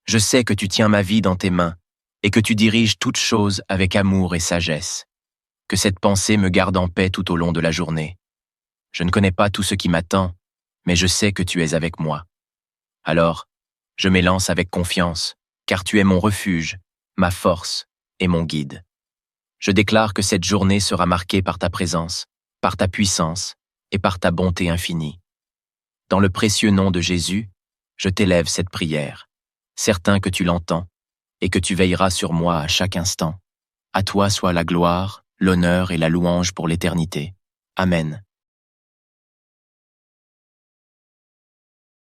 je sais que tu tiens ma vie dans tes mains et que tu diriges toutes choses avec amour et sagesse. Que cette pensée me garde en paix tout au long de la journée. Je ne connais pas tout ce qui m'attend, mais je sais que tu es avec moi. Alors, je m'élance avec confiance, car tu es mon refuge, ma force et mon guide. Je déclare que cette journée sera marquée par ta présence, par ta puissance et par ta bonté infinie. Dans le précieux nom de Jésus, je t'élève cette prière, certain que tu l'entends et que tu veilleras sur moi à chaque instant. À toi soit la gloire, l'honneur et la louange pour l'éternité. Amen.